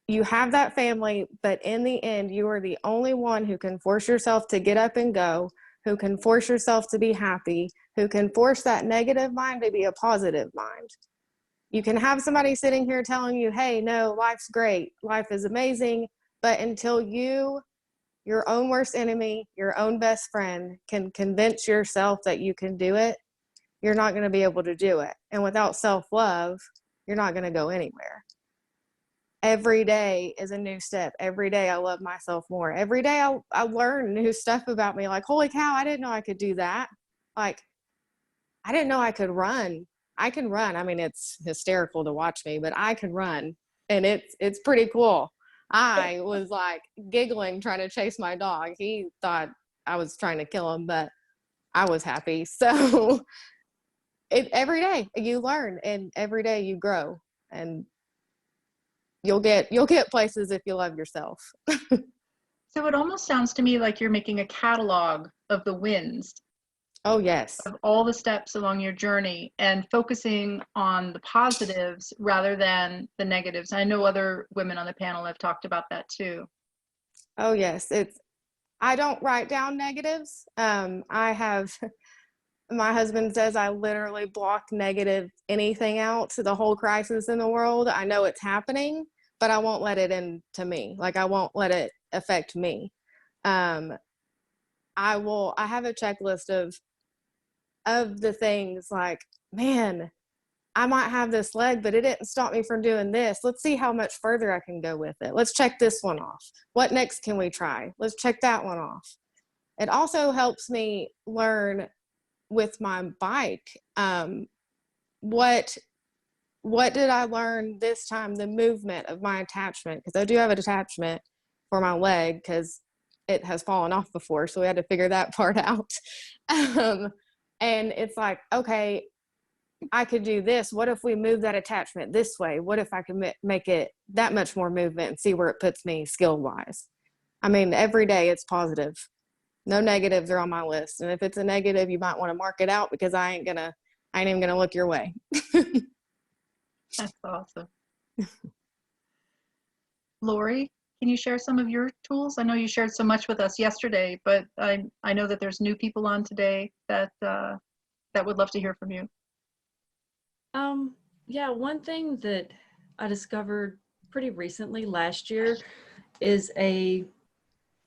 You have that family, but in the end, you are the only one who can force yourself to get up and go, who can force yourself to be happy, who can force that negative mind to be a positive mind. You can have somebody sitting here telling you, hey, no, life's great, life is amazing, but until you, your own worst enemy, your own best friend, can convince yourself that you can do it, you're not going to be able to do it. And without self-love, you're not going to go anywhere. Every day is a new step. Every day I love myself more. Every day I learn new stuff about me. Holy cow, I didn't know I could do that. I didn't know I could run. I can run. It's hysterical to watch me, but I can run, and it's pretty cool. I was giggling trying to chase my dog. He thought I was trying to kill him, but I was happy. So every day you learn, and every day you grow. And you'll get places if you love yourself. So it almost sounds to me like you're making a catalog of the wins, Oh yes. of all the steps along your journey, and focusing on the positives rather than the negatives. I know other women on the panel have talked about that too. Oh yes. I don't write down negatives. I have, my husband says I literally block negative anything out to the whole crisis in the world. I know it's happening, but I won't let it into me. Like I won't let it affect me. I have a checklist of the things like, man, I might have this leg, but it didn't stop me from doing this. Let's see how much further I can go with it. Let's check this one off. What next can we try? Let's check that one off. It also helps me learn with my bike. What did I learn this time? The movement of my attachment, because I do have an attachment for my leg because it has fallen off before. So we had to figure that part out. And it's like, okay, I could do this. What if we move that attachment this way? What if I could make it that much more movement and see where it puts me skill wise? I mean, every day it's positive. No negatives are on my list. And if it's a negative, you might want to mark it out because I ain't even gonna look your way. That's awesome. Lori, can you share some of your tools? I know you shared so much with us yesterday, but I know that there's new people on today that would love to hear from you. Yeah, one thing that I discovered pretty recently last year is a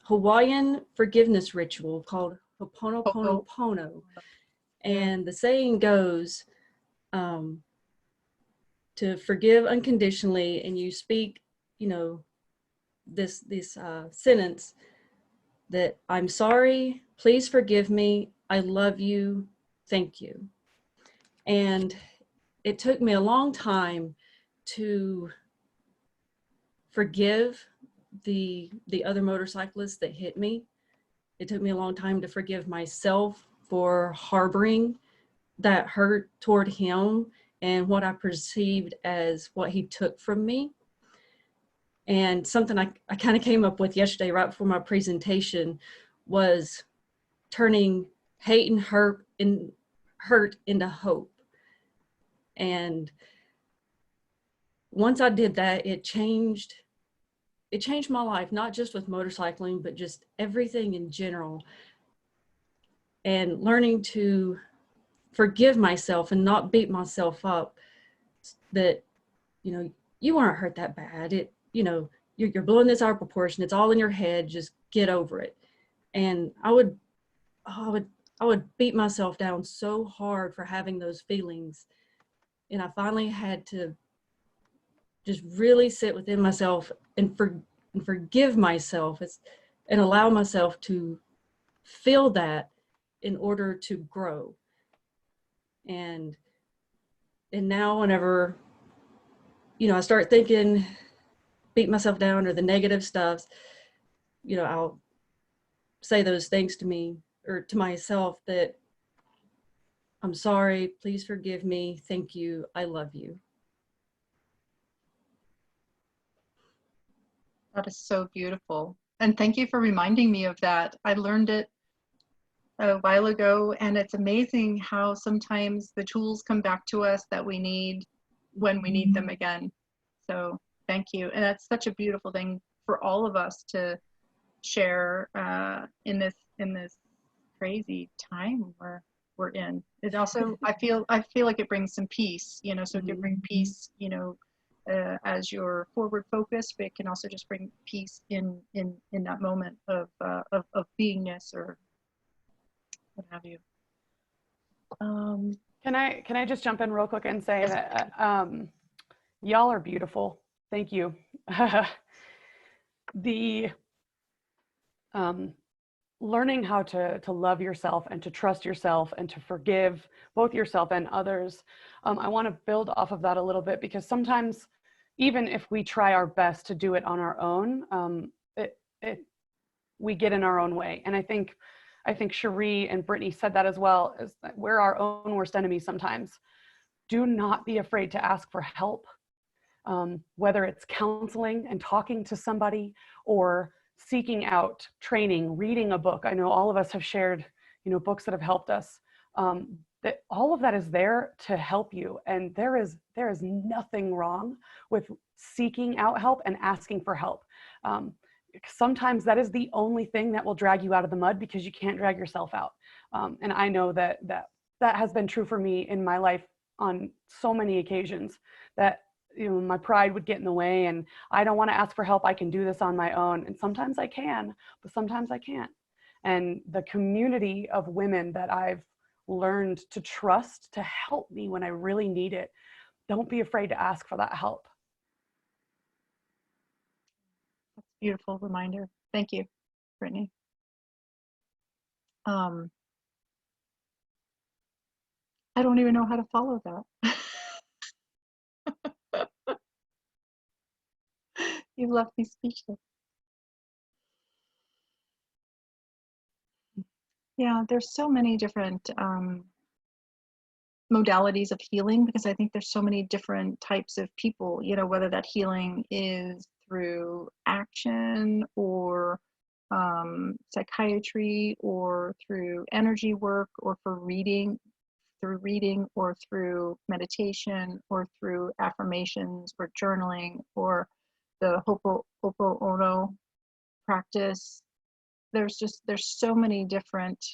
Hawaiian forgiveness ritual called Ho'oponopono. And the saying goes, to forgive unconditionally, and you speak, this sentence that I'm sorry, please forgive me, I love you, thank you. And it took me a long time to forgive the other motorcyclists that hit me. It took me a long time to forgive myself for harboring that hurt toward him and what I perceived as what he took from me. And something I kind of came up with yesterday right before my presentation was turning hate and hurt into hope. And once I did that, it changed my life, not just with motorcycling, but just everything in general. And learning to forgive myself and not beat myself up that, you weren't hurt that bad. You're blowing this out of proportion. It's all in your head. Just get over it. And I would beat myself down so hard for having those feelings. And I finally had to just really sit within myself and forgive myself and allow myself to feel that in order to grow. And now whenever, I start thinking, beat myself down or the negative stuff, I'll say those things to me or to myself that I'm sorry, please forgive me, thank you, I love you. That is so beautiful. And thank you for reminding me of that. I learned it a while ago, and it's amazing how sometimes the tools come back to us that we need when we need them again. So thank you. And that's such a beautiful thing for all of us to share in this crazy time we're in. It also, I feel like it brings some peace, so it can bring peace, as your forward focus, but it can also just bring peace in that moment of beingness or what have you. Can I just jump in real quick and say that y'all are beautiful. Thank you. The learning how to love yourself and to trust yourself and to forgive both yourself and others. I want to build off of that a little bit, because sometimes even if we try our best to do it on our own, we get in our own way. And I think Shiree and Brittany said that as well, is that we're our own worst enemies sometimes. Do not be afraid to ask for help. whether it's counseling and talking to somebody or seeking out training, reading a book. I know all of us have shared, books that have helped us. That all of that is there to help you. And there is nothing wrong with seeking out help and asking for help. Sometimes that is the only thing that will drag you out of the mud because you can't drag yourself out. And I know that has been true for me in my life on so many occasions, that my pride would get in the way and I don't want to ask for help. I can do this on my own. And sometimes I can, but sometimes I can't. And the community of women that I've learned to trust to help me when I really need it, don't be afraid to ask for that help. That's a beautiful reminder. Thank you, Brittany. I don't even know how to follow that. You left me speechless. Yeah, there's so many different modalities of healing, because I think there's so many different types of people, whether that healing is through action or psychiatry or through energy work or through reading or through meditation or through affirmations or journaling or the Ho'oponopono practice. There's so many different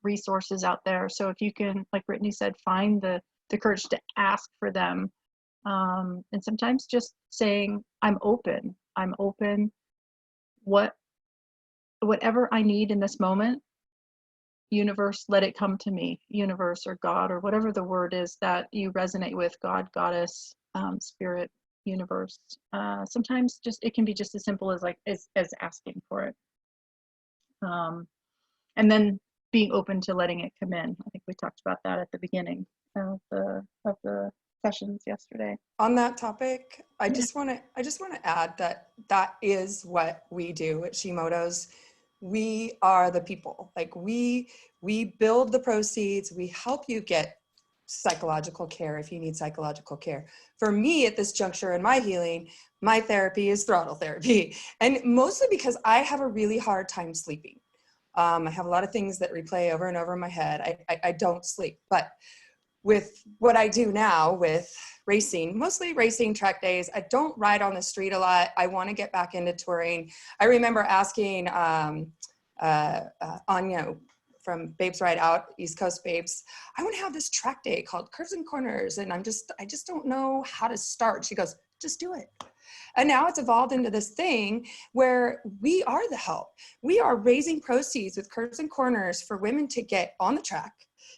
resources out there. So if you can, like Brittany said, find the courage to ask for them, and sometimes just saying, I'm open, whatever I need in this moment, universe, let it come to me, universe or God or whatever the word is that you resonate with, God, goddess, spirit, universe. Sometimes it can be just as simple as as asking for it, and then being open to letting it come in. I think we talked about that at the beginning of the sessions yesterday. On that topic, I just want to add that is what we do at Shimoto's. We are the people. Like we build the proceeds. We help you get psychological care if you need psychological care. For me at this juncture in my healing, my therapy is throttle therapy, and mostly because I have a really hard time sleeping. I have a lot of things that replay over and over in my head. I don't sleep, but with what I do now with racing, mostly racing track days, I don't ride on the street a lot. I want to get back into touring. I remember asking Anya from Babes Ride Out, East Coast Babes, I want to have this track day called Curves and Corners, and I just don't know how to start. She goes, just do it. And now it's evolved into this thing where we are the help. We are raising proceeds with Curves and Corners for women to get on the track,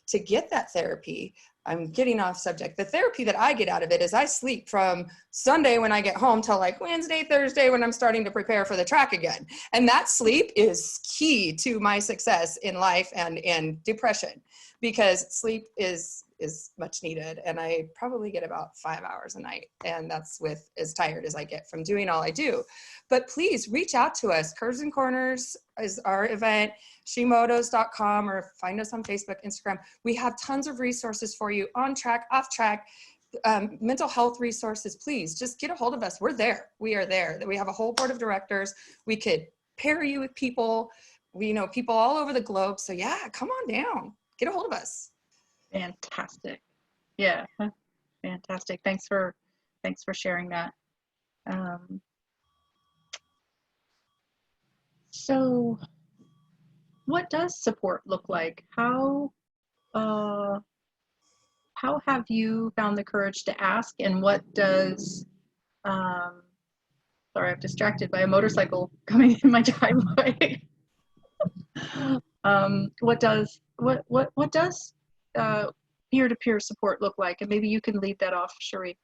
to get that therapy. I'm getting off subject. The therapy that I get out of it is I sleep from Sunday when I get home till like Wednesday, Thursday when I'm starting to prepare for the track again. And that sleep is key to my success in life and in depression, because sleep is much needed. And I probably get about 5 hours a night. And that's with as tired as I get from doing all I do. But please reach out to us. Curves and Corners is our event, shimotos.com, or find us on Facebook, Instagram. We have tons of resources for you, on track, off track, mental health resources. Please just get a hold of us. We're there. We are there. We have a whole board of directors. We could pair you with people. We know people all over the globe. So yeah, come on down. Get a hold of us. Fantastic. Yeah, fantastic. Thanks for sharing that. So what does support look like? How have you found the courage to ask, and what does sorry, I'm distracted by a motorcycle coming in my driveway. What does peer-to-peer support look like? And maybe you can lead that off, Shiree.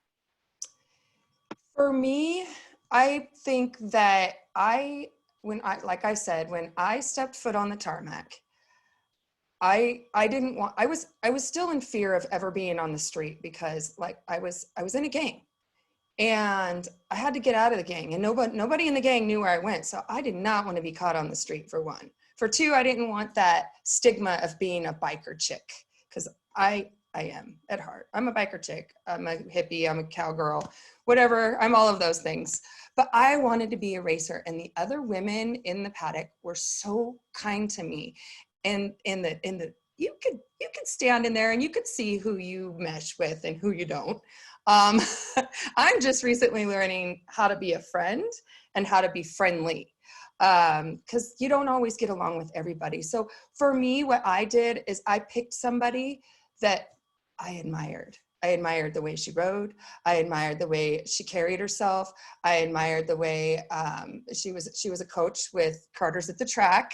For me, I think that like I said, when I stepped foot on the tarmac, I was still in fear of ever being on the street, because like I was in a gang, and I had to get out of the gang, and nobody in the gang knew where I went. So I did not want to be caught on the street, for one. For two, I didn't want that stigma of being a biker chick, because I I am at heart. I'm a biker chick. I'm a hippie. I'm a cowgirl, whatever. I'm all of those things. But I wanted to be a racer, and the other women in the paddock were so kind to me. And you could stand in there and you could see who you mesh with and who you don't. I'm just recently learning how to be a friend and how to be friendly, because you don't always get along with everybody. So for me, what I did is I picked somebody that I admired. I admired the way she rode. I admired the way she carried herself. I admired the way she was a coach with Carter's at the track,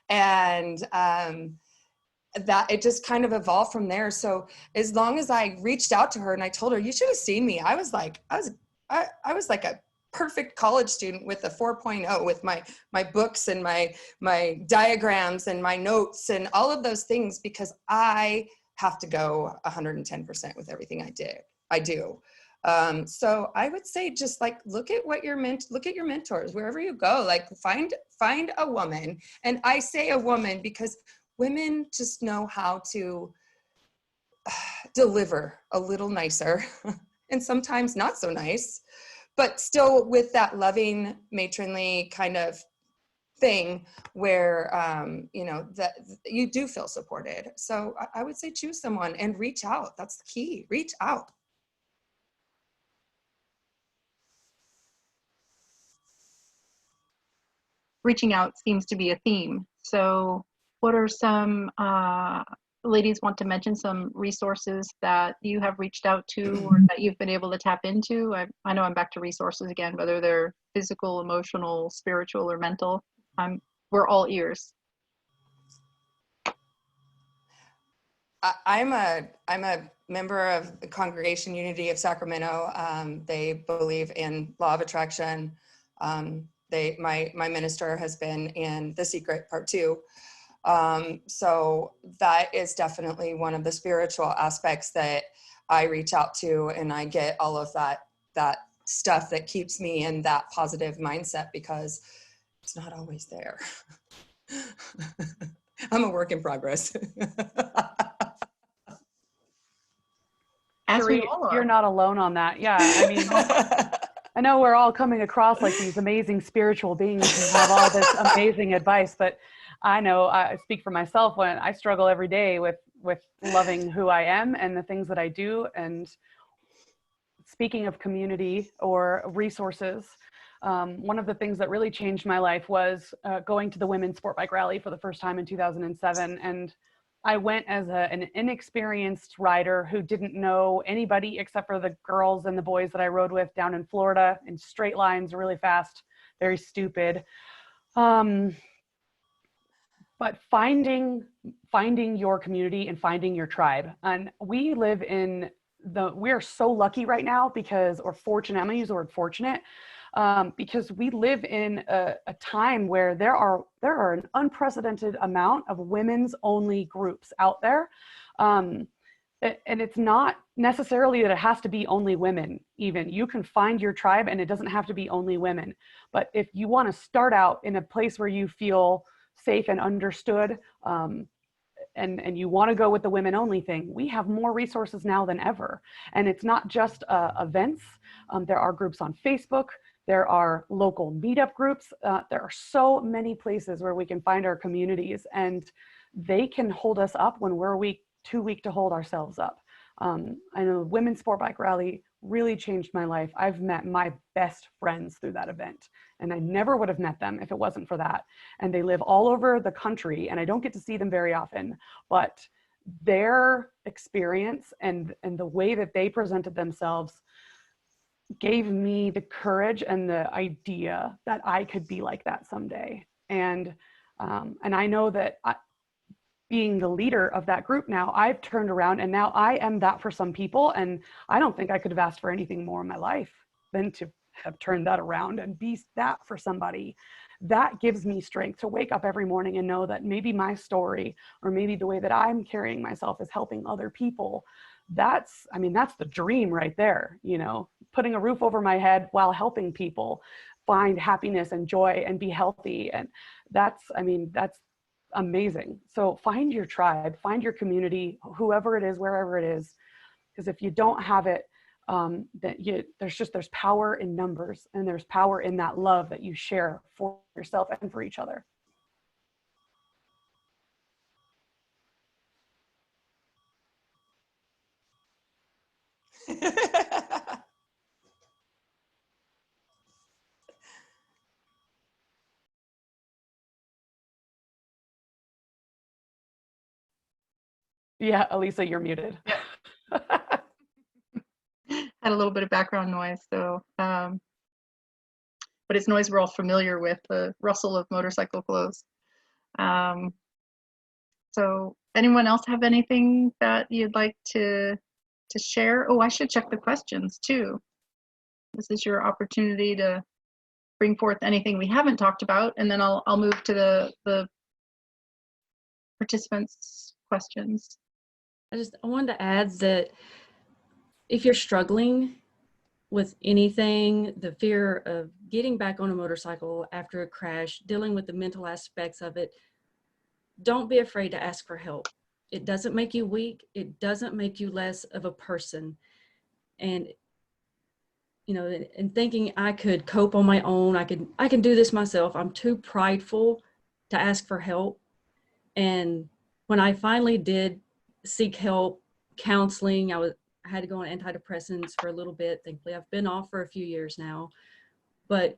and that it just kind of evolved from there. So as long as I reached out to her and I told her, you should have seen me. I was like a perfect college student with a 4.0, with my books and my diagrams and my notes and all of those things, because I have to go 110% with everything I do. So I would say, just like, look at your mentors, wherever you go, like find a woman. And I say a woman because women just know how to deliver a little nicer and sometimes not so nice, but still with that loving, matronly kind of thing where, that you do feel supported. So I would say choose someone and reach out. That's the key. Reach out. Reaching out seems to be a theme. So what are some, ladies want to mention some resources that you have reached out to or that you've been able to tap into? I know I'm back to resources again, whether they're physical, emotional, spiritual, or mental. We're all ears. I'm a member of the Congregation Unity of Sacramento. They believe in law of attraction. My minister has been in The Secret Part 2. So that is definitely one of the spiritual aspects that I reach out to, and I get all of that stuff that keeps me in that positive mindset, because it's not always there. I'm a work in progress. As we Shiree, all are. you're not alone on that. Yeah, I mean, I know we're all coming across like these amazing spiritual beings who have all this amazing advice, but I know I speak for myself when I struggle every day with loving who I am and the things that I do. And speaking of community or resources, one of the things that really changed my life was going to the Women's Sport Bike Rally for the first time in 2007. And I went as an inexperienced rider who didn't know anybody except for the girls and the boys that I rode with down in Florida in straight lines, really fast, very stupid. But finding your community and finding your tribe. And we live in we're so lucky right now because, or fortunate, I'm gonna use the word fortunate, because we live in a time where there are an unprecedented amount of women's only groups out there. And it's not necessarily that it has to be only women. Even you can find your tribe and it doesn't have to be only women. But if you want to start out in a place where you feel safe and understood, and you want to go with the women only thing, we have more resources now than ever. And it's not just events. There are groups on Facebook. There are local meetup groups. There are so many places where we can find our communities, and they can hold us up when we're too weak to hold ourselves up. I know the Women's Sport Bike Rally really changed my life. I've met my best friends through that event, and I never would have met them if it wasn't for that. And they live all over the country, and I don't get to see them very often, but their experience and the way that they presented themselves gave me the courage and the idea that I could be like that someday. And I know that being the leader of that group now, I've turned around and now I am that for some people. And I don't think I could have asked for anything more in my life than to have turned that around and be that for somebody. That gives me strength to wake up every morning and know that maybe my story or maybe the way that I'm carrying myself is helping other people. That's the dream right there, putting a roof over my head while helping people find happiness and joy and be healthy. And that's amazing. So find your tribe, find your community, whoever it is, wherever it is, because if you don't have it, there's power in numbers, and there's power in that love that you share for yourself and for each other. Yeah, Alisa, you're muted. Yeah. Had a little bit of background noise, so but it's noise we're all familiar with, the rustle of motorcycle clothes. So anyone else have anything that you'd like to share? Oh, I should check the questions too. This is your opportunity to bring forth anything we haven't talked about, and then I'll move to the participants' questions. I wanted to add that if you're struggling with anything, the fear of getting back on a motorcycle after a crash, dealing with the mental aspects of it, don't be afraid to ask for help. It doesn't make you weak. It doesn't make you less of a person. And, you know, and thinking I could cope on my own, I can do this myself. I'm too prideful to ask for help. And when I finally did seek help, counseling, I had to go on antidepressants for a little bit. Thankfully, I've been off for a few years now. But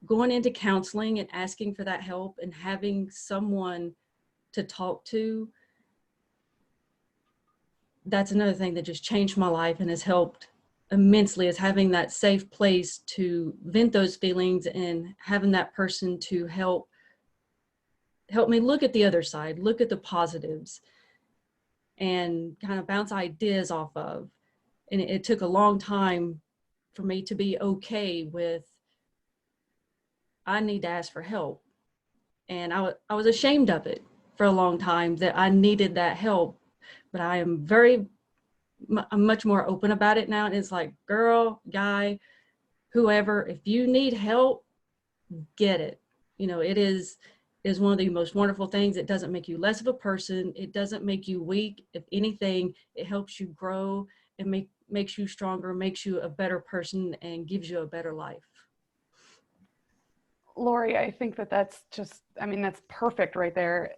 going into counseling and asking for that help and having someone to talk to, that's another thing that just changed my life and has helped immensely, is having that safe place to vent those feelings and having that person to help me look at the other side, look at the positives, and kind of bounce ideas off of. And it took a long time for me to be okay with, I need to ask for help. And I was ashamed of it for a long time, that I needed that help. But I am I'm much more open about it now. And it's like, girl, guy, whoever, if you need help, get it. You know, it is one of the most wonderful things. It doesn't make you less of a person. It doesn't make you weak. If anything, it helps you grow and makes you stronger, makes you a better person, and gives you a better life. Lori, I think that's perfect right there.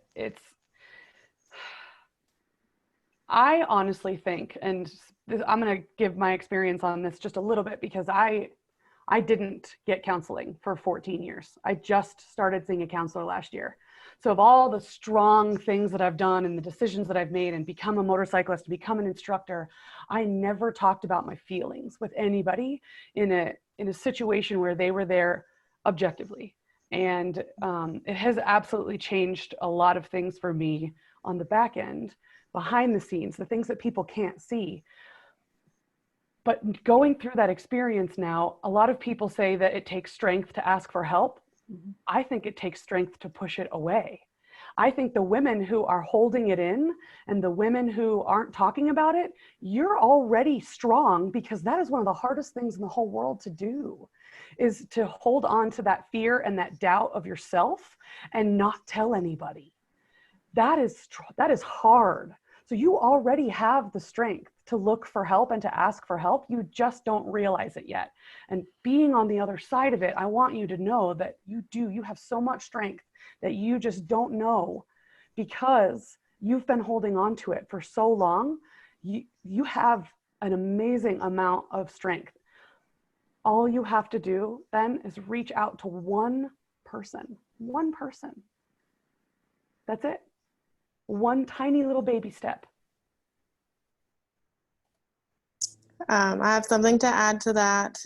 I honestly think, and I'm going to give my experience on this just a little bit, because I didn't get counseling for 14 years. I just started seeing a counselor last year. So of all the strong things that I've done and the decisions that I've made and become a motorcyclist, become an instructor, I never talked about my feelings with anybody in a situation where they were there objectively. And it has absolutely changed a lot of things for me on the back end, behind the scenes, the things that people can't see. But going through that experience now, a lot of people say that it takes strength to ask for help. Mm-hmm. I think it takes strength to push it away. I think the women who are holding it in and the women who aren't talking about it, you're already strong, because that is one of the hardest things in the whole world to do, is to hold on to that fear and that doubt of yourself and not tell anybody. That is hard. So you already have the strength to look for help and to ask for help. You just don't realize it yet. And being on the other side of it, I want you to know that you have so much strength that you just don't know, because you've been holding on to it for so long. You have an amazing amount of strength. All you have to do then is reach out to one person. That's it. One tiny little baby step. I have something to add to that.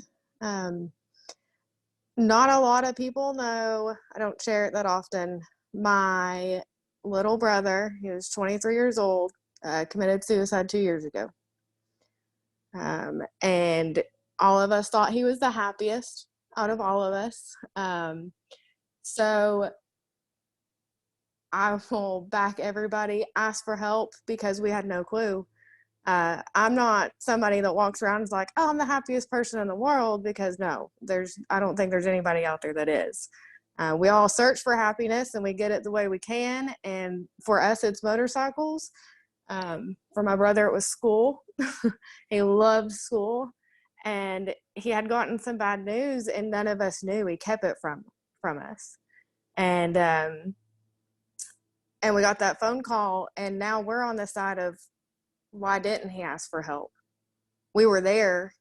Not a lot of people know, I don't share it that often, my little brother, he was 23 years old, committed suicide 2 years ago. And all of us thought he was the happiest out of all of us. So I will back everybody, ask for help, because we had no clue. I'm not somebody that walks around and is like, oh, I'm the happiest person in the world, because no, I don't think there's anybody out there that is. We all search for happiness and we get it the way we can. And for us, it's motorcycles. For my brother, it was school. He loved school. And he had gotten some bad news and none of us knew. He kept it from us. And we got that phone call, and now we're on the side of, why didn't he ask for help? We were there.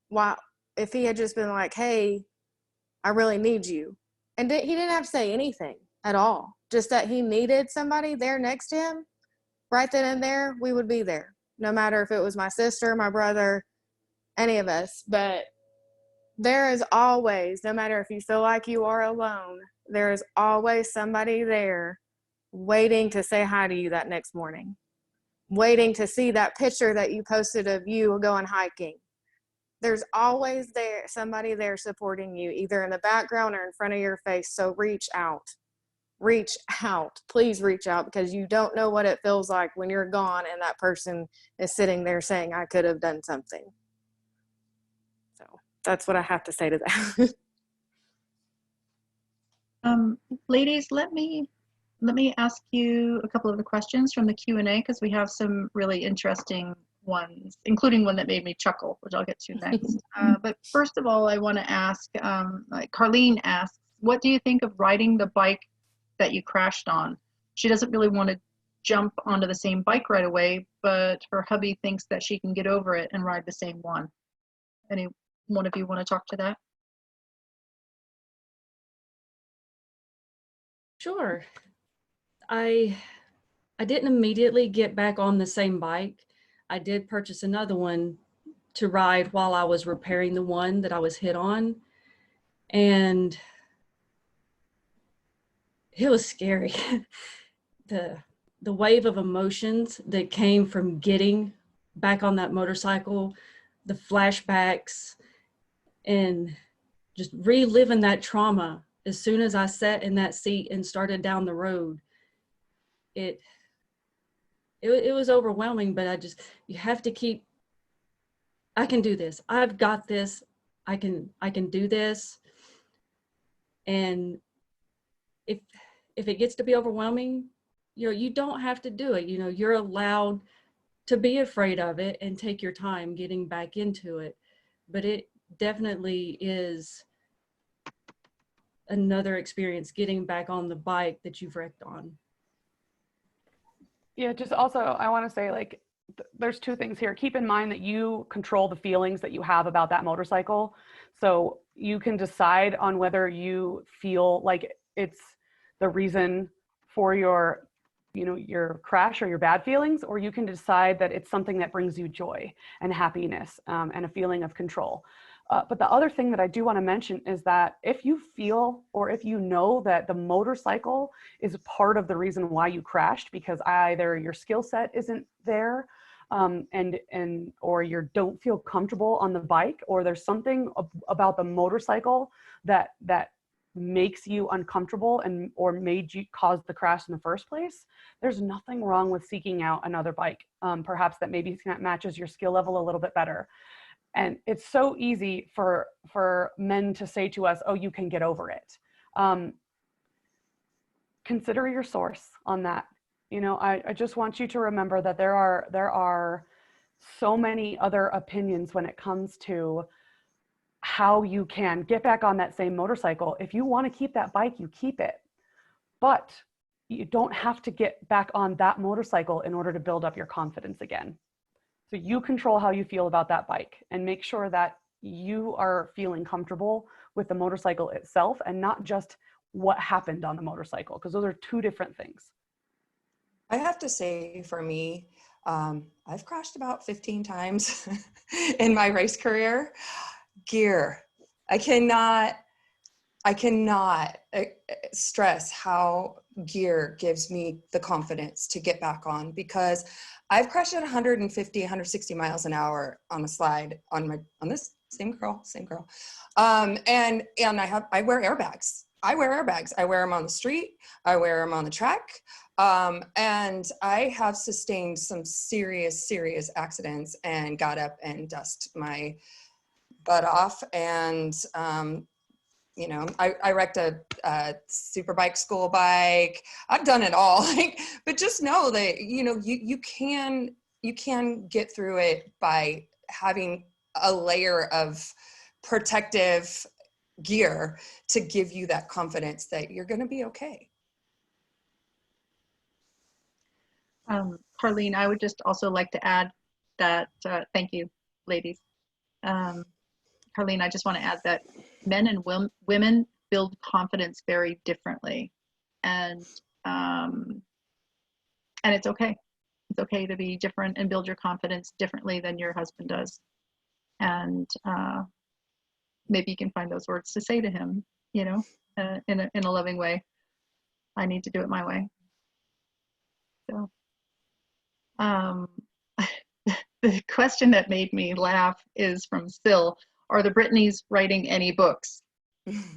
Why, if he had just been like, hey, I really need you. And he didn't have to say anything at all. Just that he needed somebody there next to him. Right then and there, we would be there. No matter if it was my sister, my brother, any of us. But there is always, no matter if you feel like you are alone, there is always somebody there waiting to say hi to you that next morning. Waiting to see that picture that you posted of you going hiking. There's always there somebody there supporting you, either in the background or in front of your face. So reach out. Reach out. Please reach out, because you don't know what it feels like when you're gone and that person is sitting there saying, I could have done something. So that's what I have to say to that. Ladies, let me ask you a couple of the questions from the Q&A, because we have some really interesting ones, including one that made me chuckle, which I'll get to next. But first of all, I want to ask, Carlene asks, what do you think of riding the bike that you crashed on? She doesn't really want to jump onto the same bike right away, but her hubby thinks that she can get over it and ride the same one. Any one of you want to talk to that? Sure. I didn't immediately get back on the same bike. I did purchase another one to ride while I was repairing the one that I was hit on. And it was scary. The wave of emotions that came from getting back on that motorcycle, the flashbacks, and just reliving that trauma. As soon as I sat in that seat and started down the road, it was overwhelming, but you have to keep, I can do this. I've got this. I can do this. And if it gets to be overwhelming, you don't have to do it. You're allowed to be afraid of it and take your time getting back into it. But it definitely is another experience getting back on the bike that you've wrecked on. Yeah, just also, I want to say, like, there's two things here. Keep in mind that you control the feelings that you have about that motorcycle. So you can decide on whether you feel like it's the reason for your crash or your bad feelings, or you can decide that it's something that brings you joy and happiness and a feeling of control. But the other thing that I do want to mention is that if you feel, or if you know that the motorcycle is part of the reason why you crashed, because either your skill set isn't there, or you don't feel comfortable on the bike, or there's something about the motorcycle that makes you uncomfortable or made you cause the crash in the first place, there's nothing wrong with seeking out another bike, perhaps that maybe matches your skill level a little bit better. And it's so easy for men to say to us, oh, you can get over it. Consider your source on that. I just want you to remember that there are so many other opinions when it comes to how you can get back on that same motorcycle. If you want to keep that bike, you keep it. But you don't have to get back on that motorcycle in order to build up your confidence again. So you control how you feel about that bike, and make sure that you are feeling comfortable with the motorcycle itself and not just what happened on the motorcycle, because those are two different things. I have to say, for me, I've crashed about 15 times in my race career. Gear. I cannot stress how gear gives me the confidence to get back on, because I've crashed at 150, 160 miles an hour on a slide on this same girl. And I wear airbags. I wear them on the street. I wear them on the track. And I have sustained some serious accidents and got up and dusted my butt off. And you know, I wrecked a super bike, school bike. I've done it all. Like, but just know that, you know, you can get through it by having a layer of protective gear to give you that confidence that you're going to be okay. Carlene, I would just also like to add that, thank you, ladies. Carlene, I just want to add that men and women build confidence very differently. And it's okay. It's okay to be different and build your confidence differently than your husband does. And maybe you can find those words to say to him, you know, in a loving way. I need to do it my way. So, the question that made me laugh is from Sil. Are the Brittany's writing any books? If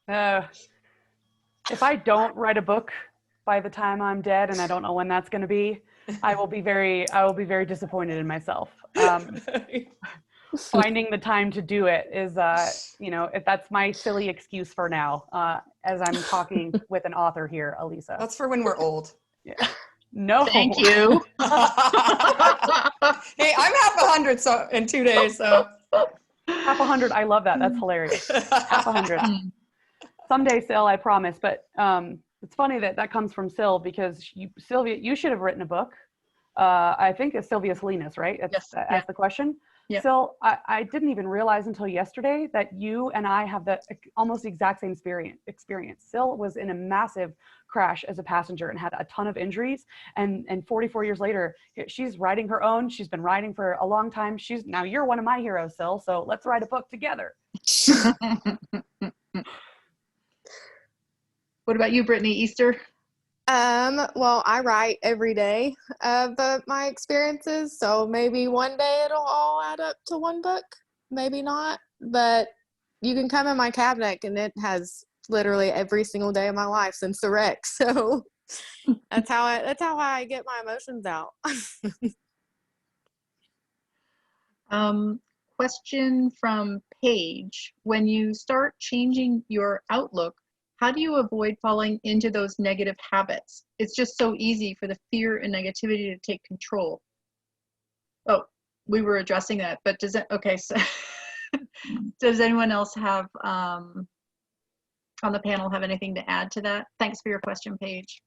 I don't write a book by the time I'm dead, and I don't know when that's going to be, I will be very disappointed in myself. Finding the time to do it is, you know, if that's my silly excuse for now, as I'm talking with an author here, Alisa. That's for when we're old. Yeah. No. Thank you. Hey, I'm half 100 so in 2 days, so. Half 100, I love that. That's hilarious. Half 100. Someday, Sil, I promise. But it's funny that comes from Sil, because Sylvia, you should have written a book. I think it's Sylvia Salinas, right? Yes. That's the question. Yeah. Sil, I didn't even realize until yesterday that you and I have the almost exact same experience. Sil was in a massive crash as a passenger and had a ton of injuries. And 44 years later, she's writing her own. She's been writing for a long time. Now you're one of my heroes, Sil. So let's write a book together. What about you, Brittany Easter? Well, I write every day of my experiences, so maybe one day it'll all add up to one book, maybe not, but you can come in my cabinet and it has literally every single day of my life since the wreck, so that's how I get my emotions out. Question from Paige. When you start changing your outlook, how do you avoid falling into those negative habits? It's just so easy for the fear and negativity to take control. Oh, we were addressing that, but does it, okay, so does anyone else have, on the panel, have anything to add to that? Thanks for your question, Paige.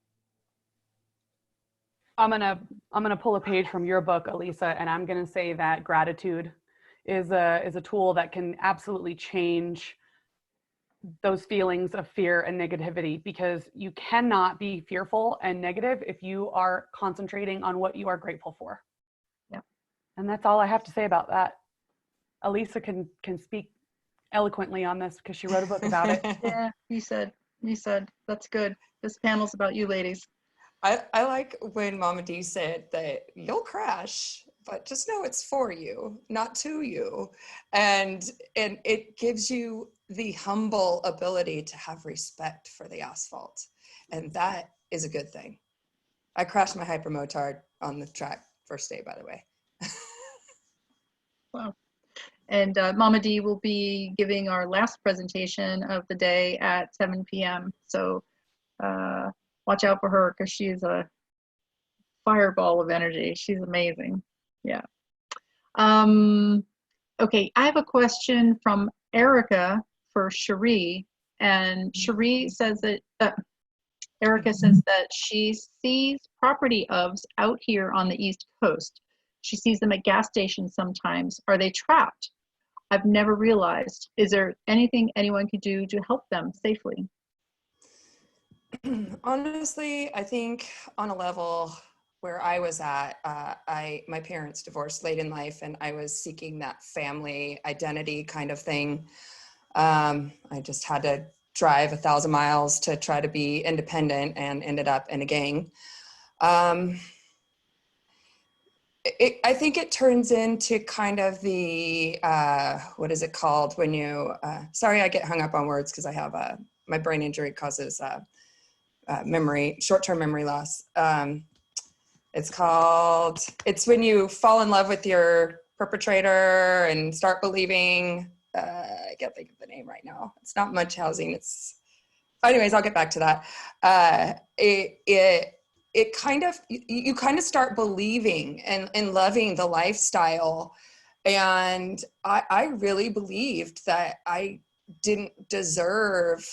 I'm gonna pull a page from your book, Alisa, and I'm gonna say that gratitude is a tool that can absolutely change those feelings of fear and negativity, because you cannot be fearful and negative if you are concentrating on what you are grateful for. Yeah. And that's all I have to say about that. Alisa can speak eloquently on this because she wrote a book about it. Yeah, you said, that's good. This panel's about you ladies. I like when Mama D said that you'll crash, but just know it's for you, not to you. And it gives you the humble ability to have respect for the asphalt. And that is a good thing. I crashed my hypermotard on the track first day, by the way. Wow. And Mama D will be giving our last presentation of the day at 7 p.m. So watch out for her, because she is a fireball of energy. She's amazing. Yeah. Okay, I have a question from Erica for Shiree. And Shiree says that, Erica says that she sees property ofs out here on the East Coast. She sees them at gas stations sometimes. Are they trapped? I've never realized. Is there anything anyone could do to help them safely? Honestly, I think on a level where I was at, my parents divorced late in life, and I was seeking that family identity kind of thing. I just had to drive 1,000 miles to try to be independent, and ended up in a gang. I think it turns into kind of the, what is it called when you, sorry, I get hung up on words because I have my brain injury causes short-term memory loss. It's when you fall in love with your perpetrator and start believing I can't think of the name right now. It's not Munchausen. Anyways, I'll get back to that. It kind of, you kind of start believing and loving the lifestyle. And I really believed that I didn't deserve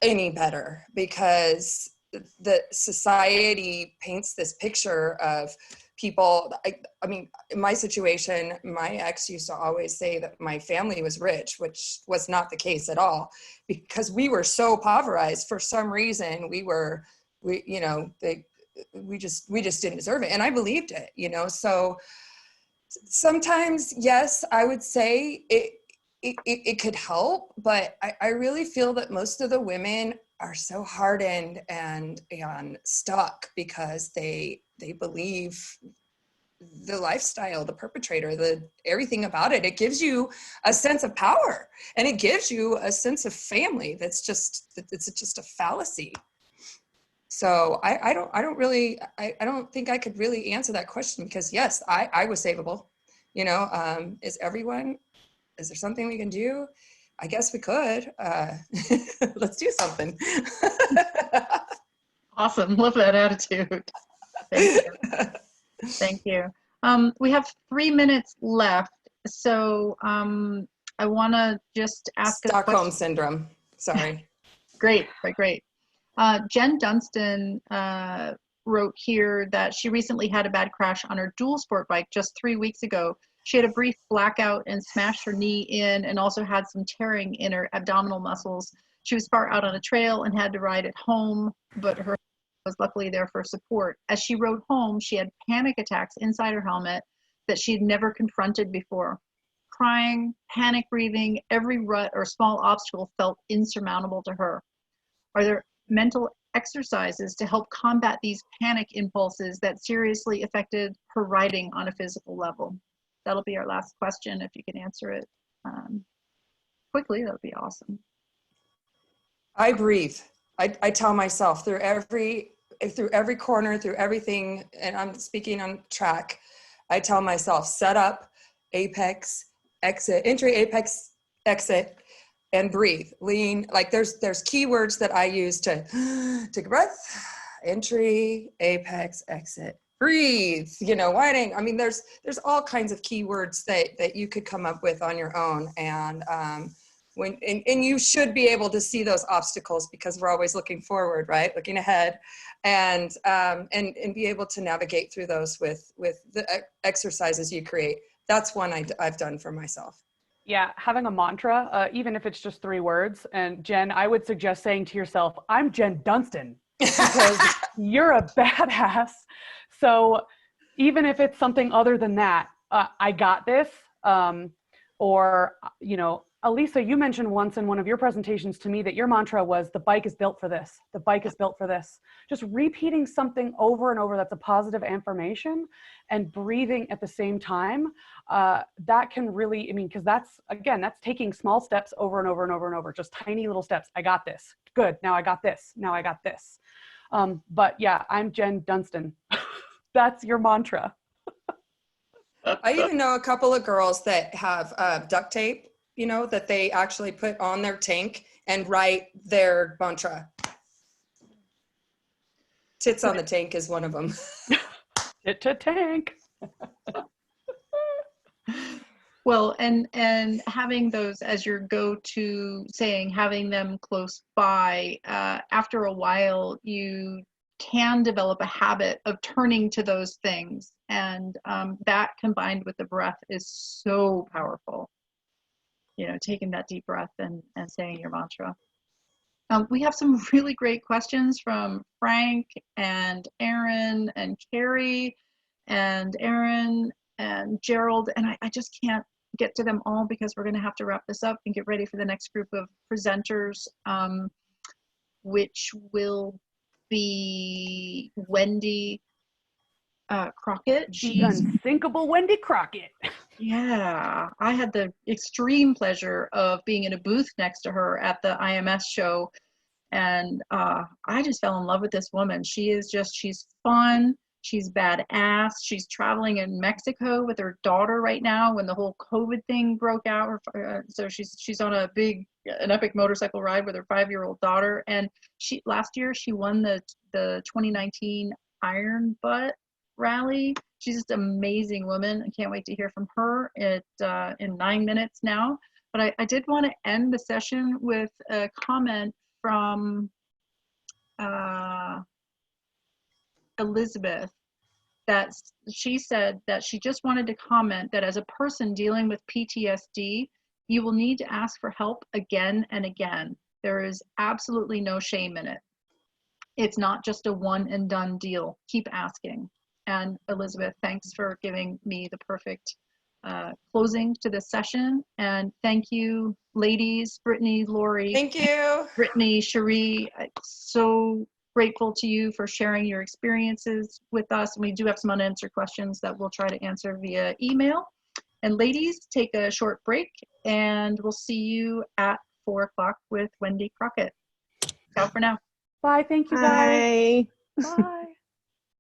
any better, because the society paints this picture of people. I mean, in my situation, my ex used to always say that my family was rich, which was not the case at all, because we were so impoverished for some reason. We just didn't deserve it. And I believed it, so sometimes, yes, I would say it could help, but I really feel that most of the women are so hardened and stuck because they believe the lifestyle, the perpetrator, everything about it. It gives you a sense of power, and it gives you a sense of family. It's just a fallacy. So I don't think I could really answer that question, because yes, I was savable. Is there something we can do? I guess we could. Let's do something. Awesome. Love that attitude. Thank you. Thank you. We have 3 minutes left. So I want to just ask Stockholm Syndrome. Sorry. Great. Jen Dunstan wrote here that she recently had a bad crash on her dual sport bike just 3 weeks ago. She had a brief blackout and smashed her knee in, and also had some tearing in her abdominal muscles. She was far out on a trail and had to ride it home, but her was luckily there for support. As she rode home, she had panic attacks inside her helmet that she had never confronted before. Crying, panic breathing, every rut or small obstacle felt insurmountable to her. Are there mental exercises to help combat these panic impulses that seriously affected her riding on a physical level? That'll be our last question. If you can answer it quickly, that would be awesome. I breathe. I tell myself through every corner, through everything, and I'm speaking on track, I tell myself, set up, apex, exit, entry, apex, exit, and breathe. Lean. Like there's keywords that I use to take a breath, entry, apex, exit, breathe, winding. I mean, there's all kinds of keywords that you could come up with on your own. And and you should be able to see those obstacles, because we're always looking forward, right? Looking ahead, and be able to navigate through those with the exercises you create. That's one I've done for myself. Yeah, having a mantra, even if it's just 3 words. And Jen, I would suggest saying to yourself, I'm Jen Dunstan, because you're a badass. So even if it's something other than that, I got this, or, Alisa, you mentioned once in one of your presentations to me that your mantra was, the bike is built for this. The bike is built for this. Just repeating something over and over that's a positive affirmation, and breathing at the same time, that can really, because that's taking small steps over and over and over and over, just tiny little steps. I got this. Good. Now I got this. Now I got this. But yeah, I'm Jen Dunstan. That's your mantra. I even know a couple of girls that have duct tape, that they actually put on their tank and write their mantra. Tits on the tank is one of them. Tit to tank. Well, and having those as your go-to saying, having them close by, after a while, you can develop a habit of turning to those things. And that combined with the breath is so powerful. Taking that deep breath and saying your mantra. We have some really great questions from Frank and Aaron and Carrie and Aaron and Gerald, and I just can't get to them all because we're going to have to wrap this up and get ready for the next group of presenters, which will be Wendy Crockett. The unthinkable Wendy Crockett. Yeah, I had the extreme pleasure of being in a booth next to her at the IMS show, and I just fell in love with this woman. She's fun. She's badass. She's traveling in Mexico with her daughter right now when the whole COVID thing broke out. So she's on an epic motorcycle ride with her 5-year-old daughter. And last year she won the 2019 Iron Butt Rally. She's just an amazing woman. I can't wait to hear from her in 9 minutes now. But I did want to end the session with a comment from Elizabeth, that she said that she just wanted to comment that as a person dealing with PTSD, you will need to ask for help again and again. There is absolutely no shame in it. It's not just a one and done deal. Keep asking. And Elizabeth, thanks for giving me the perfect closing to this session. And thank you, ladies, Brittany, Lori. Thank you. Brittany, Shiree, so grateful to you for sharing your experiences with us. And we do have some unanswered questions that we'll try to answer via email. And ladies, take a short break and we'll see you at 4 o'clock with Wendy Crockett. Ciao for now. Bye. Thank you, guys. Bye. Bye.